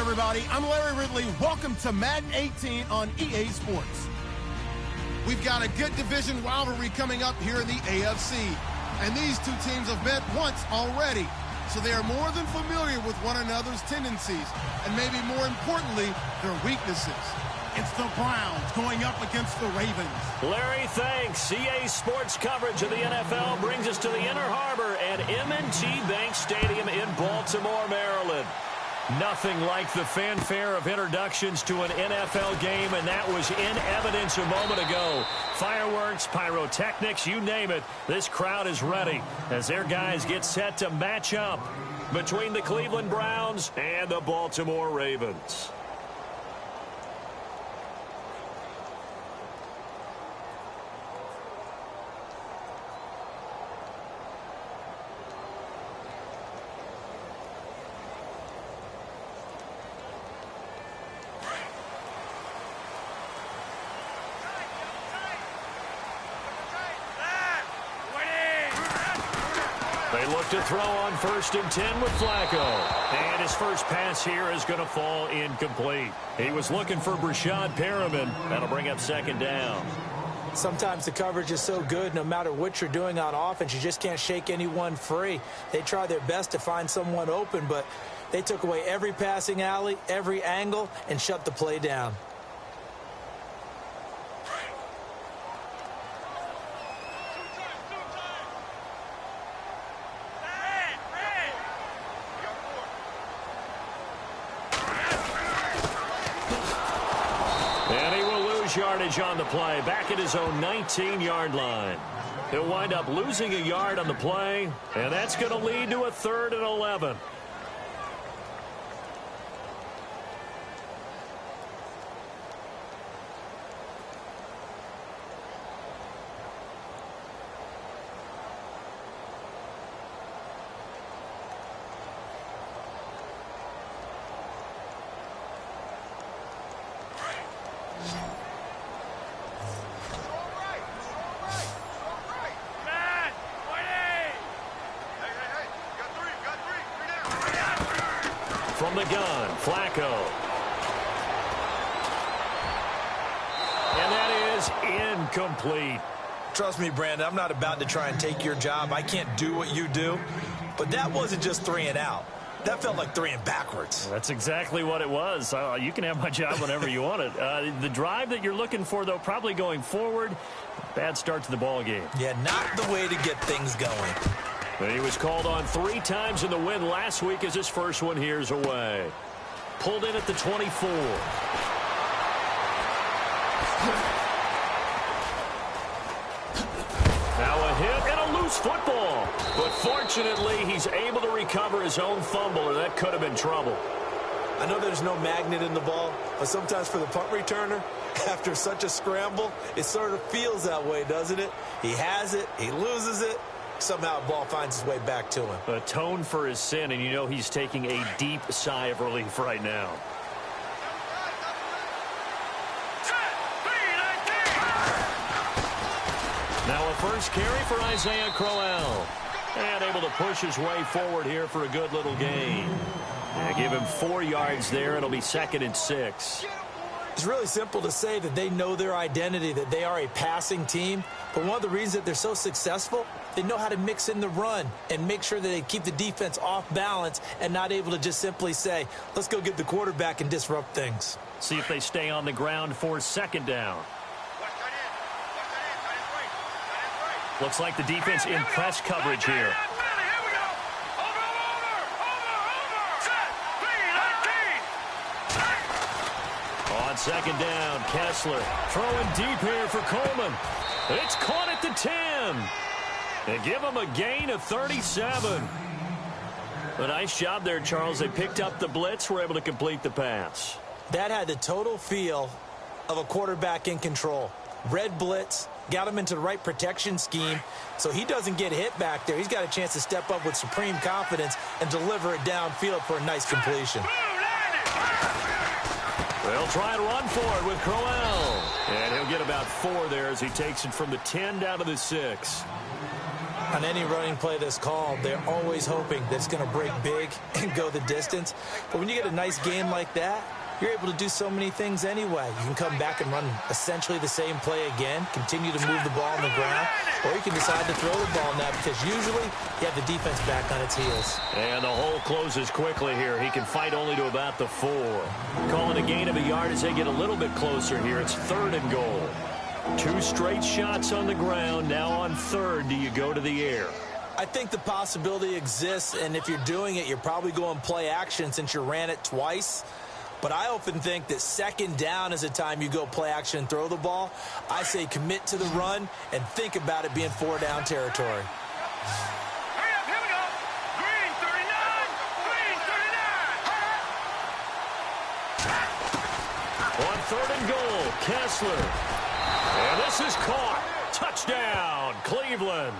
everybody. I'm Larry Ridley. Welcome to Madden 18 on EA Sports. We've got a good division rivalry coming up here in the AFC. And these two teams have met once already. So they are more than familiar with one another's tendencies. And maybe more importantly, their weaknesses. It's the Browns going up against the Ravens. Larry, thanks. EA Sports coverage of the NFL brings us to the Inner Harbor at M&T Bank Stadium in Baltimore, Maryland. Nothing like the fanfare of introductions to an NFL game, and that was in evidence a moment ago. Fireworks, pyrotechnics, you name it. This crowd is ready as their guys get set to match up between the Cleveland Browns and the Baltimore Ravens. They look to throw on 1st and 10 with Flacco. And his first pass here is going to fall incomplete. He was looking for Brashad Perriman. That'll bring up 2nd down. Sometimes the coverage is so good, no matter what you're doing on offense, you just can't shake anyone free. They try their best to find someone open, but they took away every passing alley, every angle, and shut the play down. Yardage on the play, back at his own 19-yard line. He'll wind up losing a yard on the play, and that's going to lead to a 3rd and 11. From the gun, Flacco. And that is incomplete. Trust me, Brandon, I'm not about to try and take your job. I can't do what you do. But that wasn't just 3 and out. That felt like 3 and backwards. That's exactly what it was. You can have my job whenever you want it. The drive that you're looking for, though, probably going forward. Bad start to the ball game. Yeah, not the way to get things going. He was called on 3 times in the win last week as his first one here's away. Pulled in at the 24. Now a hit and a loose football. But fortunately, he's able to recover his own fumble, or that could have been trouble. I know there's no magnet in the ball, but sometimes for the punt returner, after such a scramble, it sort of feels that way, doesn't it? He has it, he loses it. Somehow the ball finds its way back to him. Atone for his sin, and you know he's taking a deep sigh of relief right now. Now a first carry for Isaiah Crowell. And able to push his way forward here for a good little gain. And give him 4 yards there. It'll be 2nd and 6. It's really simple to say that they know their identity, that they are a passing team. But one of the reasons that they're so successful, they know how to mix in the run and make sure that they keep the defense off balance and not able to just simply say, let's go get the quarterback and disrupt things. See if they stay on the ground for 2nd down. Looks like the defense in press coverage here. On 2nd down, Kessler throwing deep here for Coleman. It's caught at the 10. They give him a gain of 37. A nice job there, Charles. They picked up the blitz, were able to complete the pass. That had the total feel of a quarterback in control. Red blitz, got him into the right protection scheme, so he doesn't get hit back there. He's got a chance to step up with supreme confidence and deliver it downfield for a nice completion. They'll try and run for it with Crowell. And he'll get about 4 there as he takes it from the 10 down to the 6. On any running play that's called, they're always hoping that it's going to break big and go the distance. But when you get a nice game like that, you're able to do so many things anyway. You can come back and run essentially the same play again, continue to move the ball on the ground, or you can decide to throw the ball now because usually you have the defense back on its heels. And the hole closes quickly here. He can fight only to about the 4. Calling a gain of a yard as they get a little bit closer here. It's 3rd and goal. 2 straight shots on the ground. Now on 3rd, do you go to the air? I think the possibility exists, and if you're doing it, you're probably going play action since you ran it twice. But I often think that 2nd down is the time you go play action and throw the ball. I say commit to the run and think about it being 4-down territory. Hurry up, here we go. Green 39, green 39. On 3rd and goal, Kessler. And this is caught. Touchdown, Cleveland.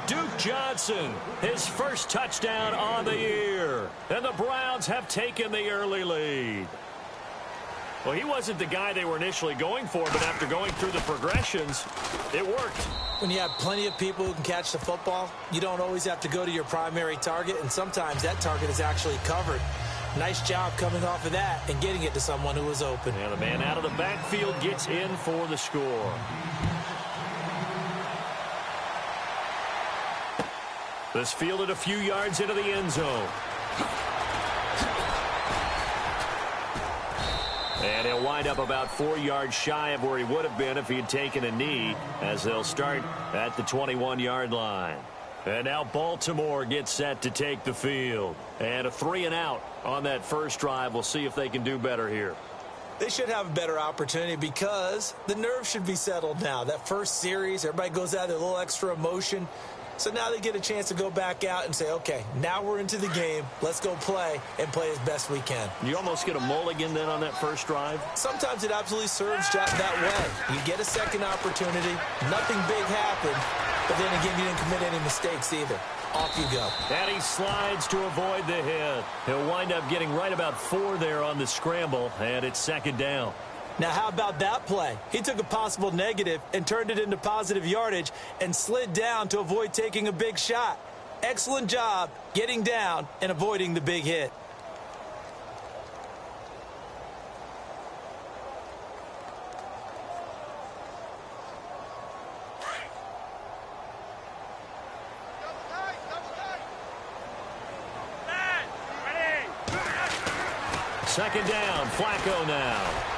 Duke Johnson, his first touchdown on the year. And the Browns have taken the early lead. Well, he wasn't the guy they were initially going for, but after going through the progressions, it worked. When you have plenty of people who can catch the football, you don't always have to go to your primary target, and sometimes that target is actually covered. Nice job coming off of that and getting it to someone who was open. And the man out of the backfield gets in for the score. This fielded a few yards into the end zone. And he'll wind up about 4 yards shy of where he would have been if he had taken a knee, as they'll start at the 21-yard line. And now Baltimore gets set to take the field. And a 3-and-out on that first drive. We'll see if they can do better here. They should have a better opportunity because the nerves should be settled now. That first series, everybody goes out with a little extra emotion. So now they get a chance to go back out and say, okay, now we're into the game. Let's go play and play as best we can. You almost get a mulligan then on that first drive? Sometimes it absolutely serves that way. You get a second opportunity. Nothing big happened. But then again, you didn't commit any mistakes either. Off you go. And he slides to avoid the hit. He'll wind up getting right about 4 there on the scramble, and it's 2nd down. Now, how about that play? He took a possible negative and turned it into positive yardage and slid down to avoid taking a big shot. Excellent job getting down and avoiding the big hit. Second down, Flacco now.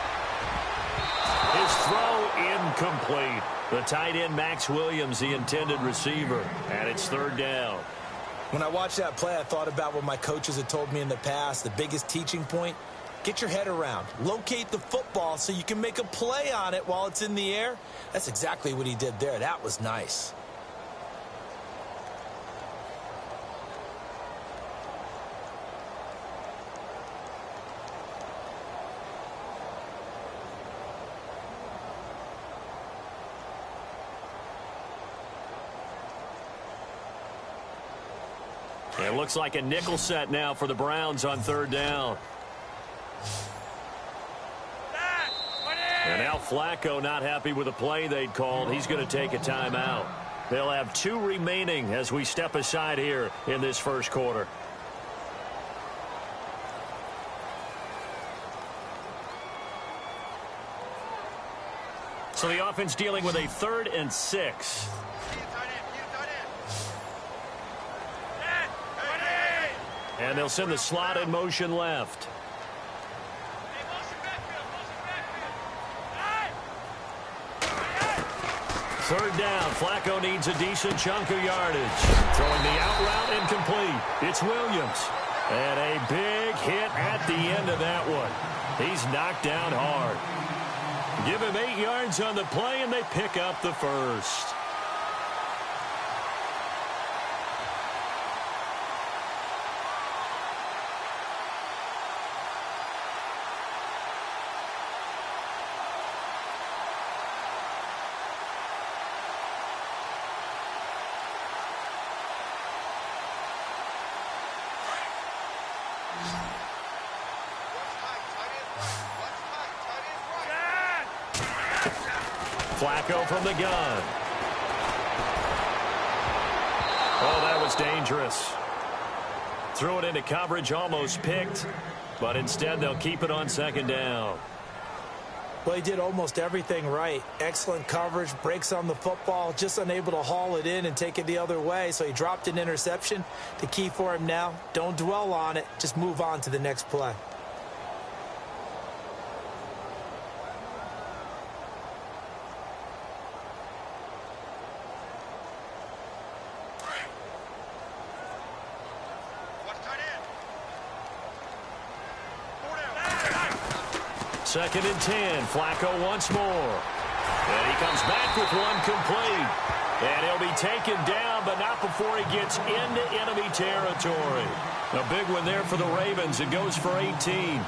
His throw incomplete. The tight end, Max Williams, the intended receiver. And it's 3rd down. When I watched that play, I thought about what my coaches had told me in the past. The biggest teaching point, get your head around. Locate the football so you can make a play on it while it's in the air. That's exactly what he did there. That was nice. It looks like a nickel set now for the Browns on 3rd down. And now Flacco not happy with the play they'd called. He's going to take a timeout. They'll have 2 remaining as we step aside here in this first quarter. So the offense dealing with a 3rd and 6. And they'll send the slot in motion left. Third down. Flacco needs a decent chunk of yardage. Throwing the out route incomplete. It's Williams. And a big hit at the end of that one. He's knocked down hard. Give him 8 yards on the play, and they pick up the first. Flacco from the gun. Oh, that was dangerous. Threw it into coverage, almost picked, but instead they'll keep it on second down. Well, he did almost everything right. Excellent coverage, breaks on the football, just unable to haul it in and take it the other way, so he dropped an interception. The key for him now, don't dwell on it, just move on to the next play. Second and 10. Flacco once more. And he comes back with one complete. And he'll be taken down, but not before he gets into enemy territory. A big one there for the Ravens. It goes for 18.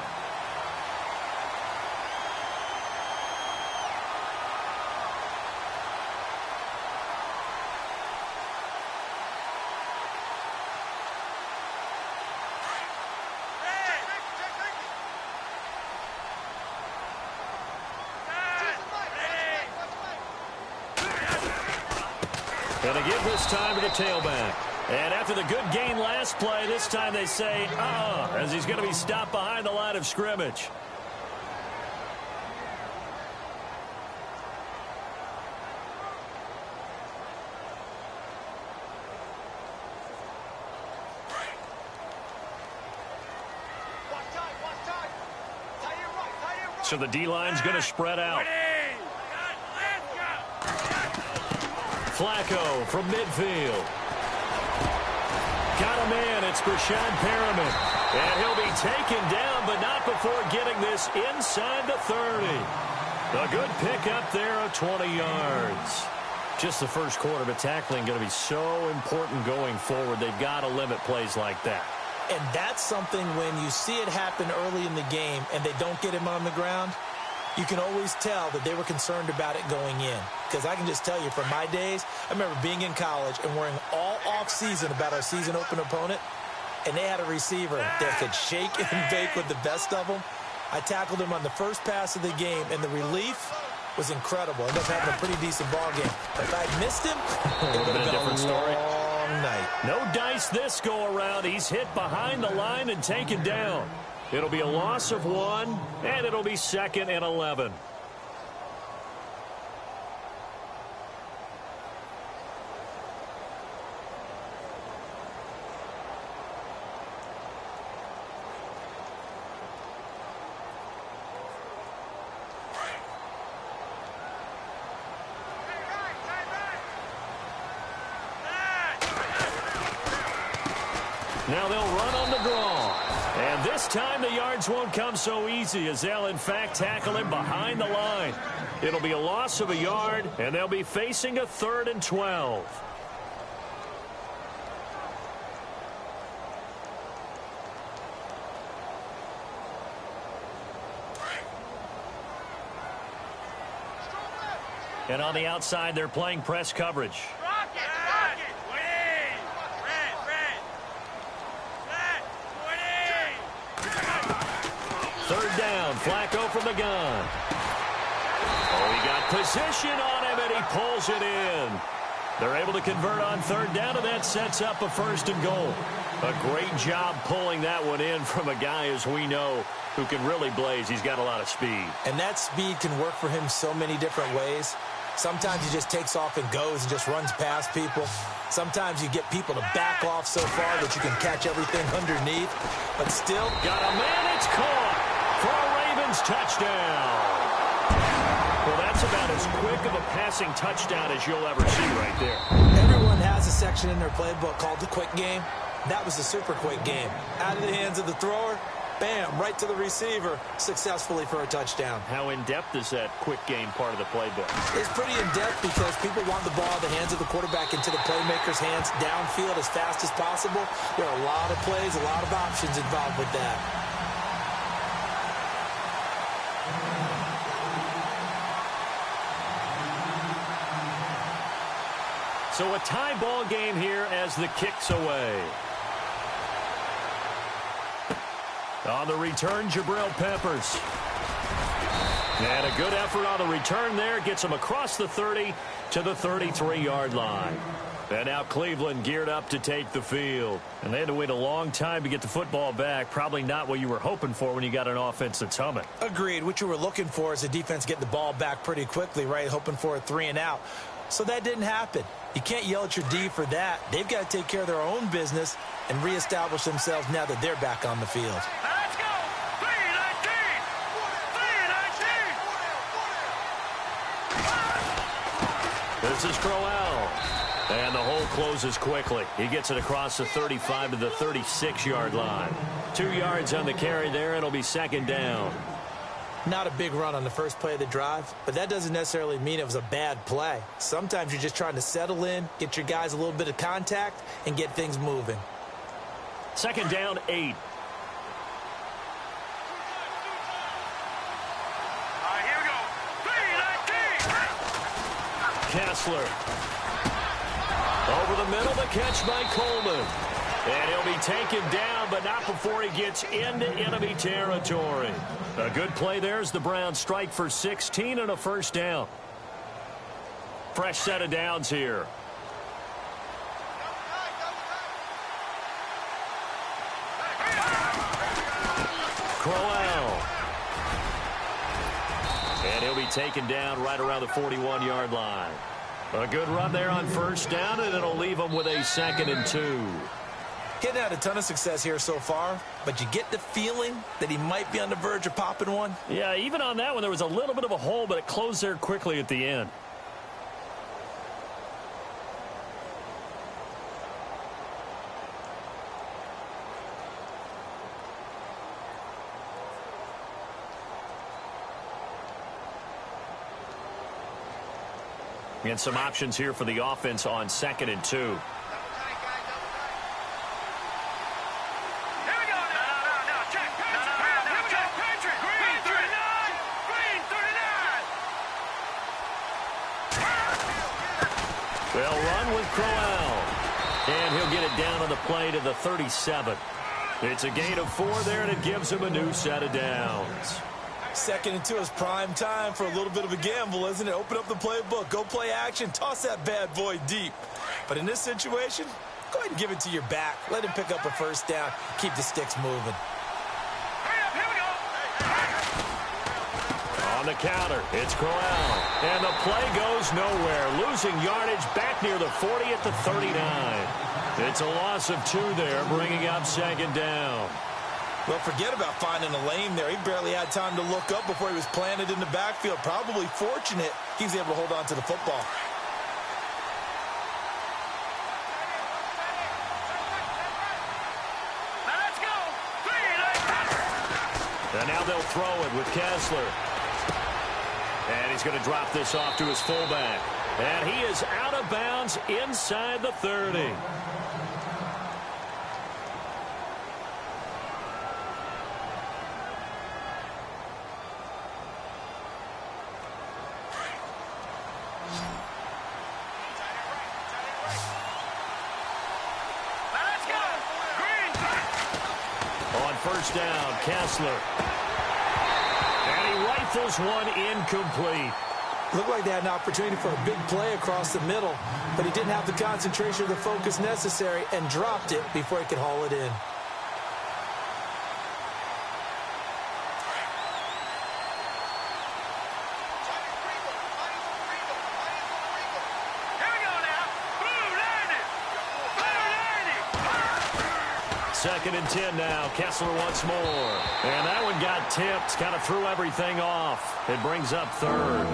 And they give this time to the tailback. And after the good gain last play, this time they say, as he's going to be stopped behind the line of scrimmage. So the D-line's going to spread out. Flacco from midfield. Got a man. It's Brashad Perriman. And he'll be taken down, but not before getting this inside the 30. A good pickup there of 20 yards. Just the first quarter, but tackling going to be so important going forward. They've got to limit plays like that. And that's something when you see it happen early in the game and they don't get him on the ground, you can always tell that they were concerned about it going in. Because I can just tell you from my days, I remember being in college and worrying all off-season about our season open opponent, and they had a receiver that could shake and bake with the best of them. I tackled him on the first pass of the game, and the relief was incredible. I ended up having a pretty decent ball game. If I'd missed him, it would have been a different story. Long night. No dice this go-around. He's hit behind the line and taken down. It'll be a loss of 1, and it'll be second and 11. Now they'll run on the draw. And this time the yards won't come so easy as they'll, in fact, tackle him behind the line. It'll be a loss of a yard, and they'll be facing a 3rd and 12. And on the outside, they're playing press coverage. Third down, Flacco from the gun. Oh, he got position on him, and he pulls it in. They're able to convert on third down, and that sets up a 1st and goal. A great job pulling that one in from a guy, as we know, who can really blaze. He's got a lot of speed. And that speed can work for him so many different ways. Sometimes he just takes off and goes and just runs past people. Sometimes you get people to back off so far that you can catch everything underneath. But still, got a man. It's caught for a Ravens touchdown. Well, that's about as quick of a passing touchdown as you'll ever see right there. Everyone has a section in their playbook called the quick game. That was the super quick game. Out of the hands of the thrower, bam, right to the receiver, successfully for a touchdown. How in-depth is that quick game part of the playbook? It's pretty in-depth because people want the ball in the hands of the quarterback into the playmaker's hands downfield as fast as possible. There are a lot of plays, a lot of options involved with that. So a tie ball game here as the kick's away. On the return, Jabril Peppers. And a good effort on the return there. Gets him across the 30 to the 33-yard line. And now Cleveland geared up to take the field. And they had to wait a long time to get the football back. Probably not what you were hoping for when you got an offense that's humming. Agreed. What you were looking for is a defense getting the ball back pretty quickly, right? Hoping for a 3 and out. So that didn't happen. You can't yell at your D for that. They've got to take care of their own business and reestablish themselves now that they're back on the field. Let's go. 3-19. 3-19. This is Crowell. And the hole closes quickly. He gets it across the 35 to the 36-yard line. 2 yards on the carry there. It'll be second down. Not a big run on the first play of the drive, but that doesn't necessarily mean it was a bad play. Sometimes you're just trying to settle in, get your guys a little bit of contact, and get things moving. Second down, 8. All right, here we go. 3-19. Kessler. Over the middle, the catch by Coleman. And he'll be taken down, but not before he gets into enemy territory. A good play there as the Browns strike for 16 and a first down. Fresh set of downs here. Crowell. And he'll be taken down right around the 41-yard line. A good run there on first down, and it'll leave him with a 2nd and 2. Getting had a ton of success here so far, but you get the feeling that he might be on the verge of popping one. Yeah, even on that one, there was a little bit of a hole, but it closed there quickly at the end. And some options here for the offense on 2nd and 2. Here we go now. No, check. Here we go. Patrick. Green 39. Green 39. They'll run with Crowell. And he'll get it down on the play to the 37. It's a gain of 4 there, and it gives him a new set of downs. 2nd and 2 is prime time for a little bit of a gamble, isn't it? Open up the playbook, go play action, toss that bad boy deep. But in this situation, go ahead and give it to your back. Let him pick up a first down. Keep the sticks moving. Hurry up, here we go. On the counter, it's Crowell. And the play goes nowhere. Losing yardage back near the 40 at the 39. It's a loss of 2 there, bringing up 2nd down. Well, forget about finding a lane there. He barely had time to look up before he was planted in the backfield. Probably fortunate he was able to hold on to the football. Now let's go. 3-19. And now they'll throw it with Kessler. And he's going to drop this off to his fullback. And he is out of bounds inside the 30. First down, Kessler. And he rifles one incomplete. Looked like they had an opportunity for a big play across the middle, but he didn't have the concentration or the focus necessary and dropped it before he could haul it in. Second and 10 now. Kessler once more. And that one got tipped. Kind of threw everything off. It brings up 3rd.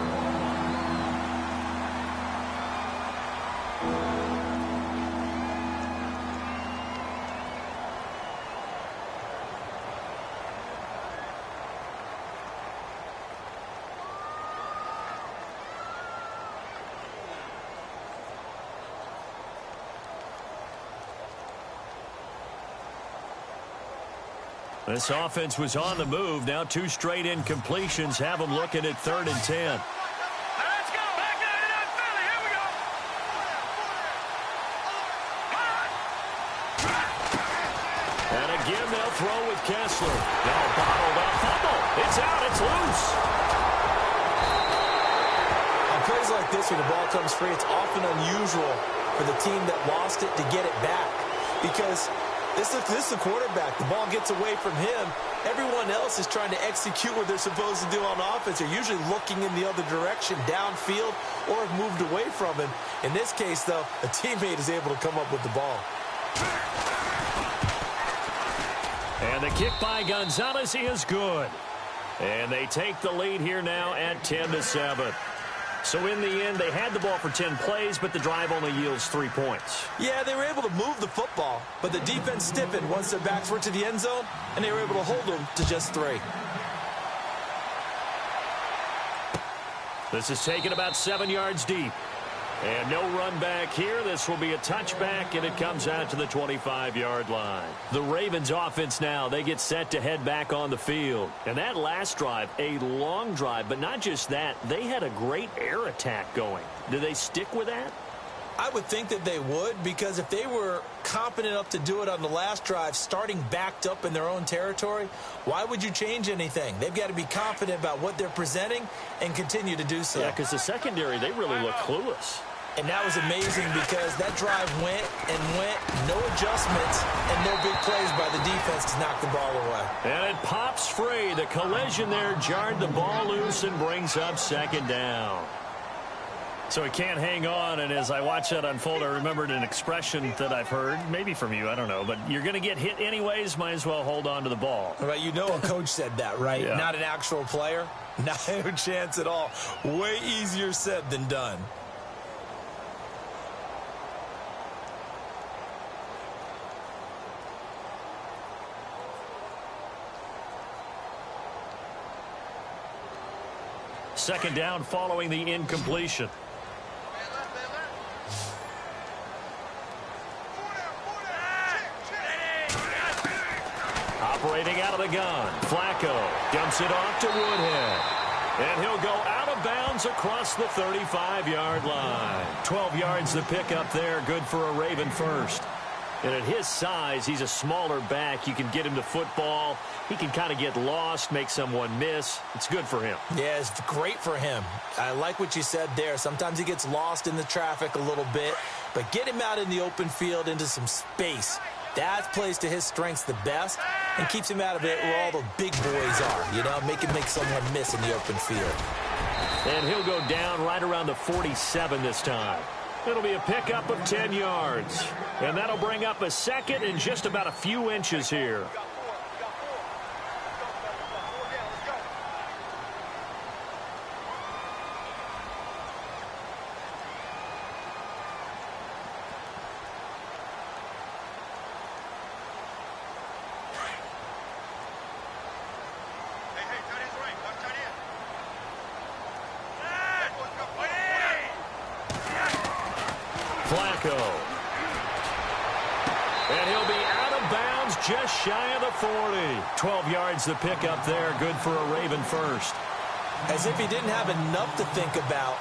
This offense was on the move. Now 2 straight incompletions have them looking at 3rd and 10. Let's go. Back 99 Philly. Here we go. And again, they'll throw with Kessler. Now bottled up. Fumble. It's out. It's loose. On plays like this, when the ball comes free, it's often unusual for the team that lost it to get it back. Because this is the quarterback. The ball gets away from him. Everyone else is trying to execute what they're supposed to do on offense. They're usually looking in the other direction, downfield, or have moved away from him. In this case, though, a teammate is able to come up with the ball. And the kick by Gonzalez is good. And they take the lead here now at 10-7. So in the end, they had the ball for 10 plays, but the drive only yields 3 points. Yeah, they were able to move the football, but the defense stiffened once their backs were to the end zone, and they were able to hold them to just 3. This is taken about 7 yards deep. And no run back here. This will be a touchback, and it comes out to the 25-yard line. The Ravens offense now, they get set to head back on the field. And that last drive, a long drive, but not just that, they had a great air attack going. Do they stick with that? I would think that they would, because if they were confident enough to do it on the last drive, starting backed up in their own territory, why would you change anything? They've got to be confident about what they're presenting and continue to do so. Yeah, because the secondary, they really look clueless. And that was amazing because that drive went and went, no adjustments, and no big plays by the defense to knock the ball away. And it pops free. The collision there jarred the ball loose and brings up second down. So he can't hang on, and as I watch that unfold, I remembered an expression that I've heard, maybe from you, I don't know, but you're going to get hit anyways, might as well hold on to the ball. Right, you know a coach said that, right? Yeah. Not an actual player? No chance at all. Way easier said than done. Second down following the incompletion. Operating out of the gun. Flacco dumps it off to Woodhead. And he'll go out of bounds across the 35-yard line. 12 yards the pickup there. Good for a Raven first. And at his size, he's a smaller back. You can get him to football. He can kind of get lost, make someone miss. It's good for him. Yeah, it's great for him. I like what you said there. Sometimes he gets lost in the traffic a little bit, but get him out in the open field into some space. That plays to his strengths the best and keeps him out of it where all the big boys are, you know, make someone miss in the open field. And he'll go down right around the 47 this time. It'll be a pickup of 10 yards. And that'll bring up a second and just about a few inches here. Flacco. And he'll be out of bounds just shy of the 40. 12 yards to pick up there. Good for a Raven first. As if he didn't have enough to think about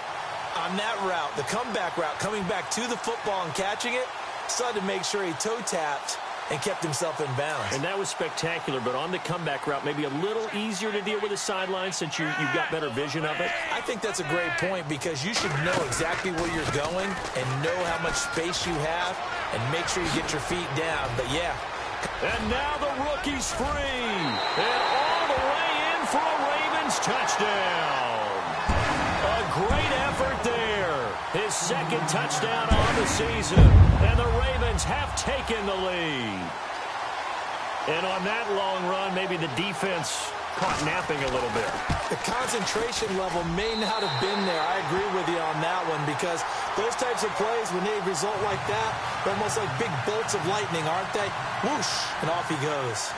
on that route, the comeback route, coming back to the football and catching it, decided to make sure he toe-tapped and kept himself in bounds. And that was spectacular, but on the comeback route, maybe a little easier to deal with the sideline since you've got better vision of it. I think that's a great point because you should know exactly where you're going and know how much space you have and make sure you get your feet down. But, yeah. And now the rookie's free. And all the way in for a Ravens touchdown. A great effort there. His second touchdown on the season. And the Ravens have taken the lead. And on that long run, maybe the defense caught napping a little bit. The concentration level may not have been there. I agree with you on that one because those types of plays, when they result like that, they're almost like big bolts of lightning, aren't they? Whoosh, and off he goes.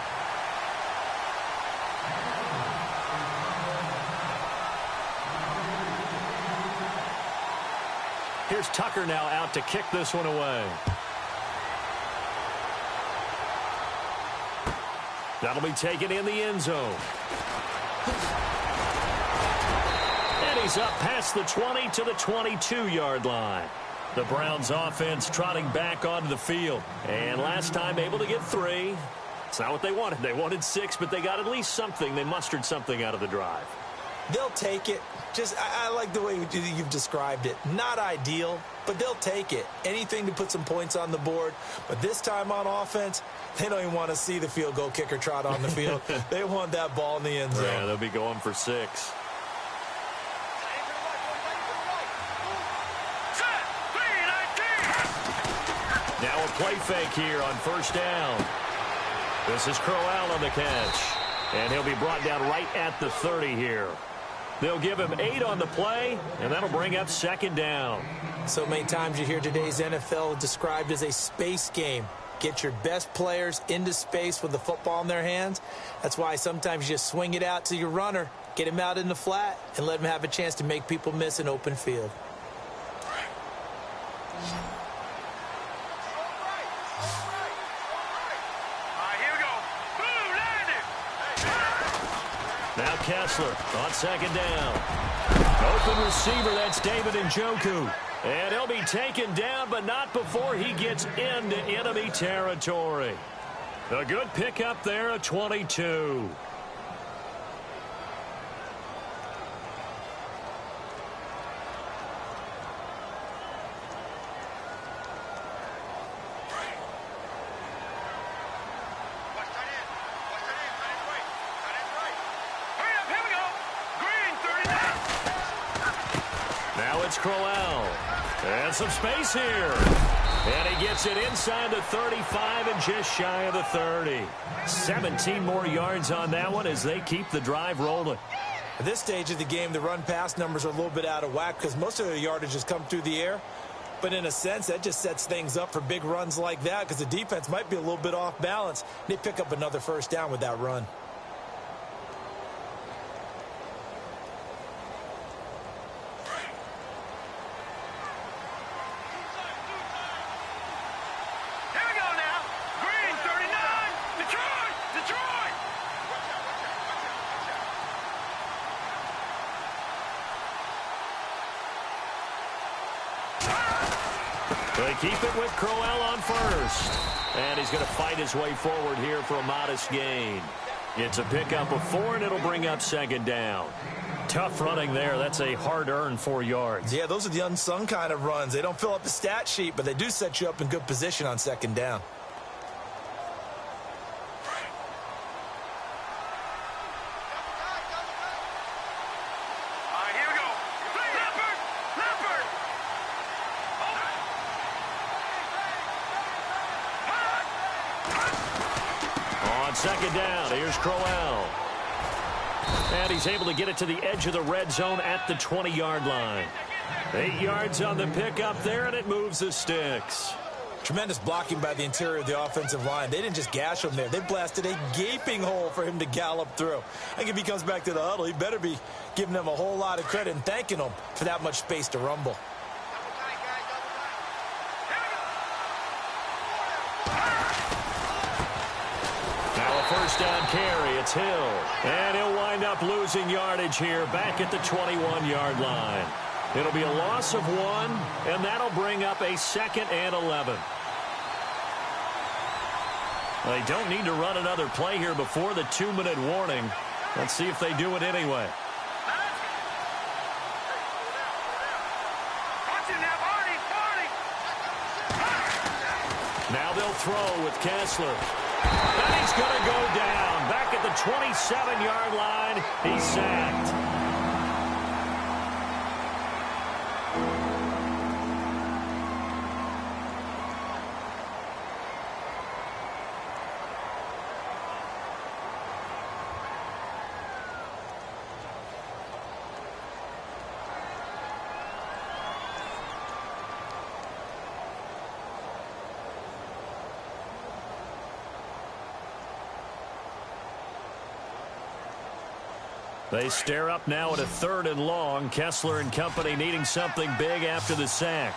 Here's Tucker now out to kick this one away. That'll be taken in the end zone. And he's up past the 20 to the 22-yard line. The Browns offense trotting back onto the field. And last time able to get 3. It's not what they wanted. They wanted 6, but they got at least something. They mustered something out of the drive. They'll take it. I like the way you've described it. Not ideal, but they'll take it. Anything to put some points on the board. But this time on offense, they don't even want to see the field goal kicker trot on the field. They want that ball in the end zone. Yeah, they'll be going for 6. Now a play fake here on first down. This is Crowell on the catch. And he'll be brought down right at the 30 here. They'll give him 8 on the play, and that'll bring up second down. So many times you hear today's NFL described as a space game. Get your best players into space with the football in their hands. That's why sometimes you just swing it out to your runner, get him out in the flat, and let him have a chance to make people miss an open field. Now Kessler on second down. Open receiver, that's David Njoku. And he'll be taken down, but not before he gets into enemy territory. A good pickup there at 22. Crowell. And some space here. And he gets it inside the 35 and just shy of the 30. 17 more yards on that one as they keep the drive rolling. At this stage of the game, the run-pass numbers are a little bit out of whack because most of the yardage has come through the air. But in a sense, that just sets things up for big runs like that because the defense might be a little bit off balance. They pick up another first down with that run. They keep it with Crowell on first. And he's going to fight his way forward here for a modest gain. It's a pickup of 4, and it'll bring up second down. Tough running there. That's a hard-earned 4 yards. Yeah, those are the unsung kind of runs. They don't fill up the stat sheet, but they do set you up in good position on second down. Second down, here's Crowell. And he's able to get it to the edge of the red zone at the 20-yard line. 8 yards on the pickup there, and it moves the sticks. Tremendous blocking by the interior of the offensive line. They didn't just gash him there. They blasted a gaping hole for him to gallop through. I think if he comes back to the huddle, he better be giving them a whole lot of credit and thanking them for that much space to rumble. First down carry, it's Hill. And he'll wind up losing yardage here back at the 21-yard line. It'll be a loss of 1, and that'll bring up a 2nd and 11. They don't need to run another play here before the 2-minute warning. Let's see if they do it anyway. Now they'll throw with Kessler. And he's going to go down. Back at the 27-yard line, he's sacked. They stare up now at a 3rd and long. Kessler and company needing something big after the sack.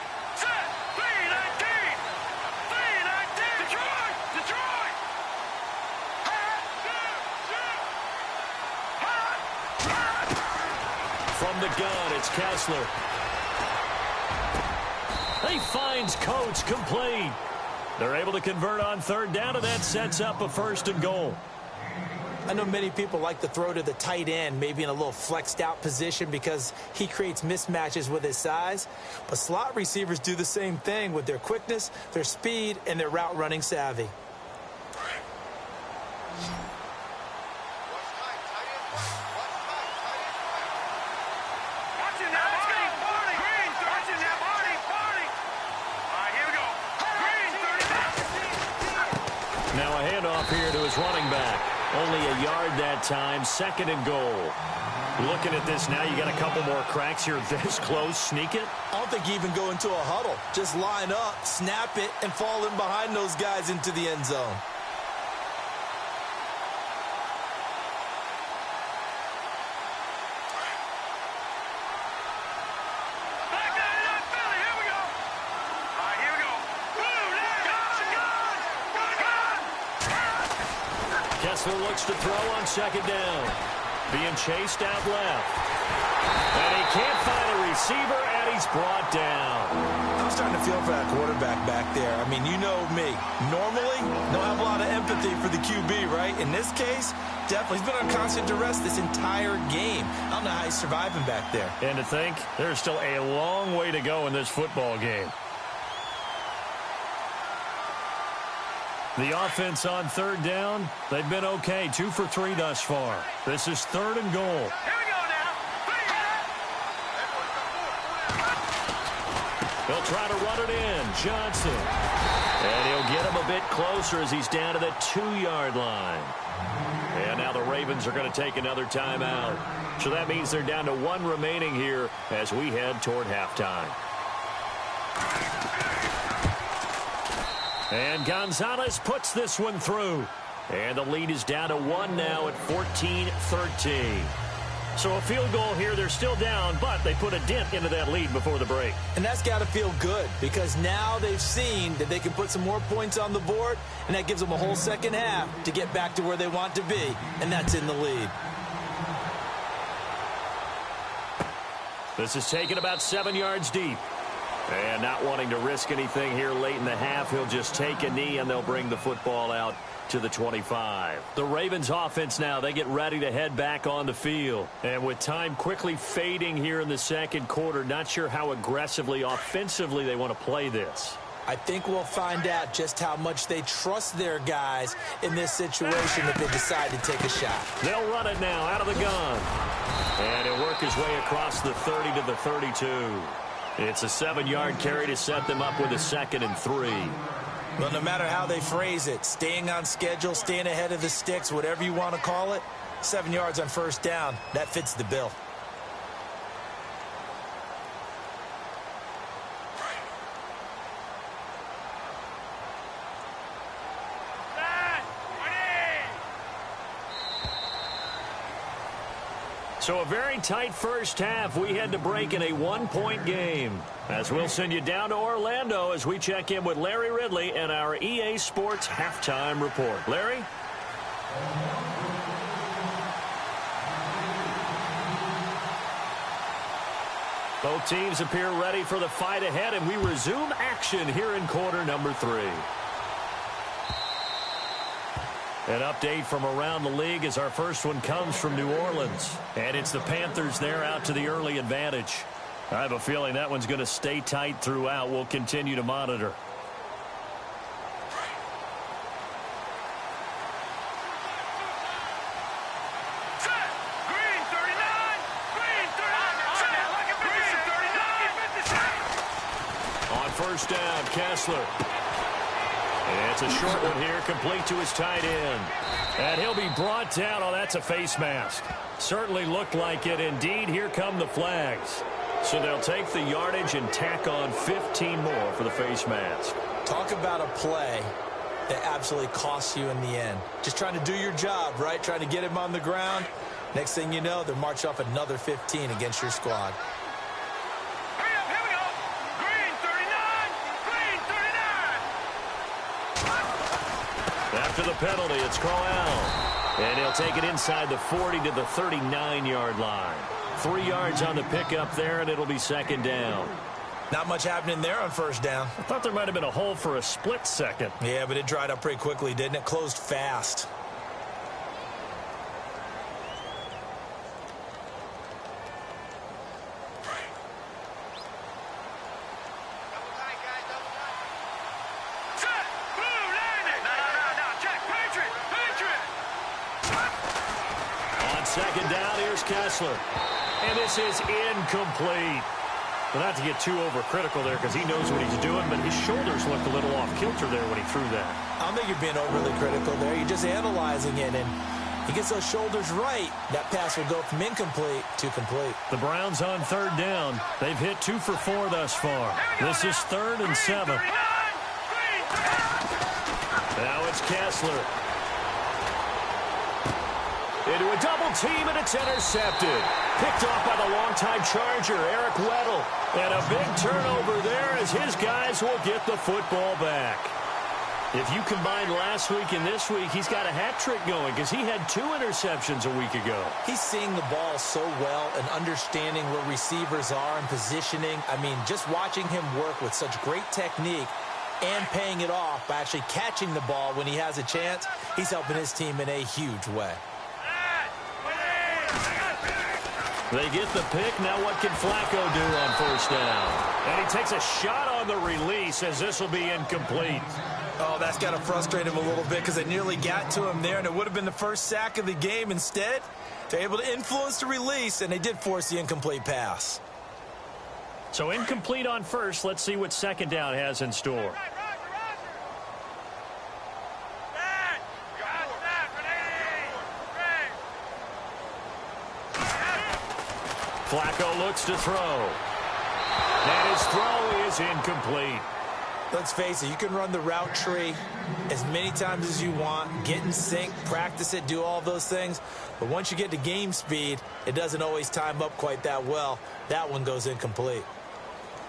From the gun, it's Kessler. He finds Coates complete. They're able to convert on 3rd down, and that sets up a 1st and goal. I know many people like to throw to the tight end, maybe in a little flexed out position because he creates mismatches with his size. But slot receivers do the same thing with their quickness, their speed, and their route running savvy. Now a handoff here to his running back. Only a yard that time, 2nd and goal. Looking at this now, you got a couple more cracks here this close. Sneak it? I don't think you even go into a huddle. Just line up, snap it, and fall in behind those guys into the end zone. Ptsl looks to throw on 2nd down. Being chased out left. And he can't find a receiver, and he's brought down. I'm starting to feel for that quarterback back there. I mean, you know me. Normally, don't have a lot of empathy for the QB, right? In this case, definitely. He's been on constant duress this entire game. I don't know how he's surviving back there. And to think, there's still a long way to go in this football game. The offense on 3rd down, they've been okay. 2 for 3 thus far. This is 3rd and goal. Here we go now. He'll try to run it in. Johnson. And he'll get him a bit closer as he's down to the 2-yard line. And now the Ravens are going to take another timeout. So that means they're down to 1 remaining here as we head toward halftime. And Gonzalez puts this one through. And the lead is down to 1 now at 14-13. So a field goal here. They're still down, but they put a dent into that lead before the break. And that's got to feel good because now they've seen that they can put some more points on the board, and that gives them a whole second half to get back to where they want to be, and that's in the lead. This is taken about 7 yards deep. And not wanting to risk anything here late in the half, he'll just take a knee, and they'll bring the football out to the 25. The Ravens offense now, they get ready to head back on the field. And with time quickly fading here in the 2nd quarter, not sure how aggressively, offensively they want to play this. I think we'll find out just how much they trust their guys in this situation if they decide to take a shot. They'll run it now out of the gun. And he'll work his way across the 30 to the 32. It's a 7-yard carry to set them up with a 2nd and 3. Well, no matter how they phrase it, staying on schedule, staying ahead of the sticks, whatever you want to call it, 7 yards on 1st down, that fits the bill. So a very tight first half. We had to break in a 1-point game. As we'll send you down to Orlando as we check in with Larry Ridley and our EA Sports Halftime Report. Larry? Both teams appear ready for the fight ahead, and we resume action here in quarter number 3. An update from around the league as our first one comes from New Orleans. And it's the Panthers there out to the early advantage. I have a feeling that one's going to stay tight throughout. We'll continue to monitor. Set. Green 39. Green 39. Set. Green 39. 57. On 1st down, Kessler. And it's a short one here, complete to his tight end. And he'll be brought down. Oh, that's a face mask. Certainly looked like it. Indeed, here come the flags. So they'll take the yardage and tack on 15 more for the face mask. Talk about a play that absolutely costs you in the end. Just trying to do your job, right? Trying to get him on the ground. Next thing you know, they'll march off another 15 against your squad. Hurry up, here we go. Green 39. Green 39. After the penalty, it's Crowell. And he'll take it inside the 40 to the 39-yard line. 3 yards on the pickup there, and it'll be 2nd down. Not much happening there on 1st down. I thought there might have been a hole for a split second. Yeah, but it dried up pretty quickly, didn't it? Closed fast. second down, here's Kessler. And this is incomplete. Well, not to get too overcritical there because he knows what he's doing, but his shoulders looked a little off kilter there when he threw that. I don't think you're being overly critical there. You're just analyzing it, and he gets those shoulders right. That pass will go from incomplete to complete. The Browns on third down. They've hit 2 for 4 thus far. This is 3rd and 7. Now it's Kessler. Into a double team, and it's intercepted. Picked off by the longtime Charger, Eric Weddle. And a big turnover there as his guys will get the football back. If you combine last week and this week, he's got a hat trick going because he had 2 interceptions a week ago. He's seeing the ball so well and understanding where receivers are and positioning. I mean, just watching him work with such great technique and paying it off by actually catching the ball when he has a chance, he's helping his team in a huge way. They get the pick. Now what can Flacco do on first down? And he takes a shot on the release as this will be incomplete. Oh, that's got to frustrate him a little bit because they nearly got to him there, and it would have been the first sack of the game. Instead, they're able to influence the release, and they did force the incomplete pass. So incomplete on first. Let's see what second down has in store. Flacco looks to throw. And his throw is incomplete. Let's face it, you can run the route tree as many times as you want, get in sync, practice it, do all those things. But once you get to game speed, it doesn't always time up quite that well. That one goes incomplete.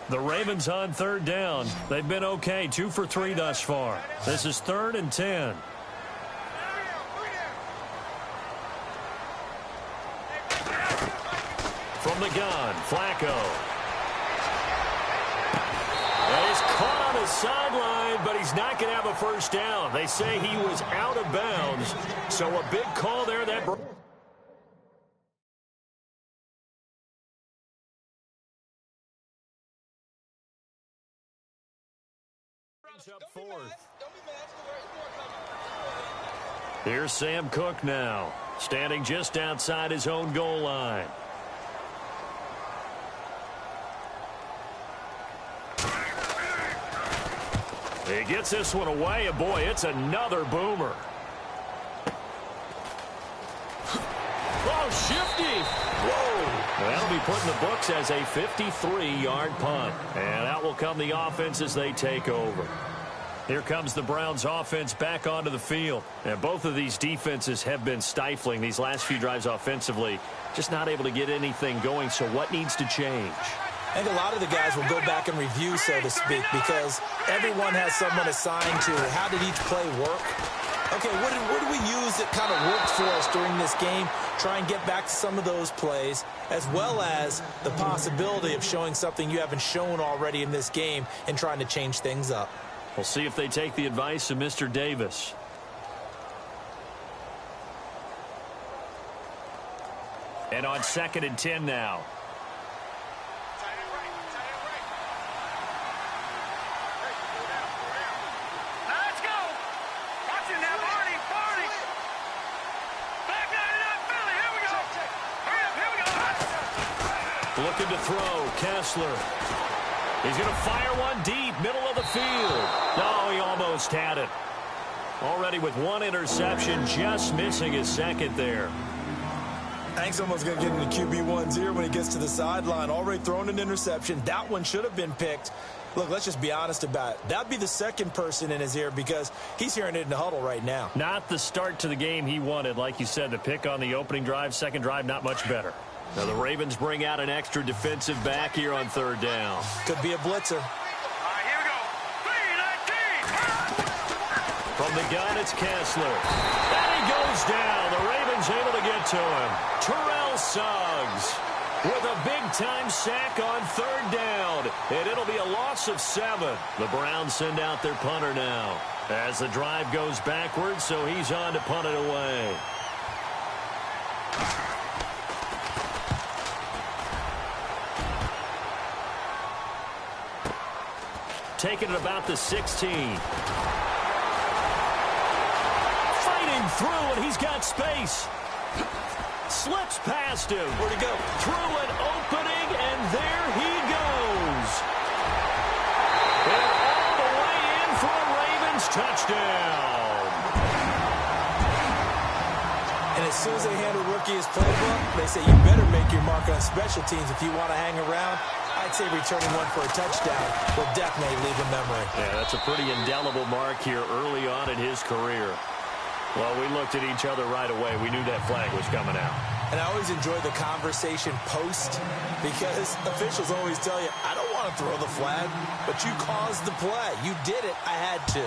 The Ravens on third down. They've been okay, 2 for 3 thus far. This is 3rd and 10. From the gun, Flacco. And he's caught on the sideline, but he's not going to have a first down. They say he was out of bounds, so a big call there. That brings up 4th. Here's Sam Cook now, standing just outside his own goal line. He gets this one away, and boy, it's another boomer. Oh, shifty. Whoa. That'll be put in the books as a 53-yard punt. And out will come the offense as they take over. Here comes the Browns offense back onto the field. And both of these defenses have been stifling these last few drives offensively. Just not able to get anything going, so what needs to change? I think a lot of the guys will go back and review, so to speak, because everyone has someone assigned to how did each play work. Okay, what did we use that kind of worked for us during this game? Try and get back to some of those plays, as well as the possibility of showing something you haven't shown already in this game and trying to change things up. We'll see if they take the advice of Mr. Davis. And on 2nd and 10 now. Looking to throw, Kessler. He's going to fire one deep, middle of the field. No, he almost had it. Already with 1 interception, just missing his 2nd there. I think someone's going to get into QB1's ear when he gets to the sideline. Already thrown an interception. That one should have been picked. Look, let's just be honest about it. That'd be the 2nd person in his ear because he's hearing it in the huddle right now. Not the start to the game he wanted. Like you said, the pick on the opening drive, 2nd drive, not much better. Now the Ravens bring out an extra defensive back here on 3rd down. Could be a blitzer. All right, here we go. 3-19. From the gun, it's Kessler. And he goes down. The Ravens able to get to him. Terrell Suggs with a big-time sack on 3rd down. And it'll be a loss of 7. The Browns send out their punter now as the drive goes backwards, so he's on to punt it away. Taking it about the 16. Fighting through, and he's got space. Slips past him. Where'd he go? Through an opening, and there he goes. And all the way in for a Ravens touchdown. And as soon as they hand a rookie his playbook, they say you better make your mark on special teams if you want to hang around. I'd say returning one for a touchdown will definitely leave a memory. Yeah, that's a pretty indelible mark here early on in his career. Well, we looked at each other right away. We knew that flag was coming out. And I always enjoy the conversation post because officials always tell you, I don't want to throw the flag, but you caused the play. You did it. I had to.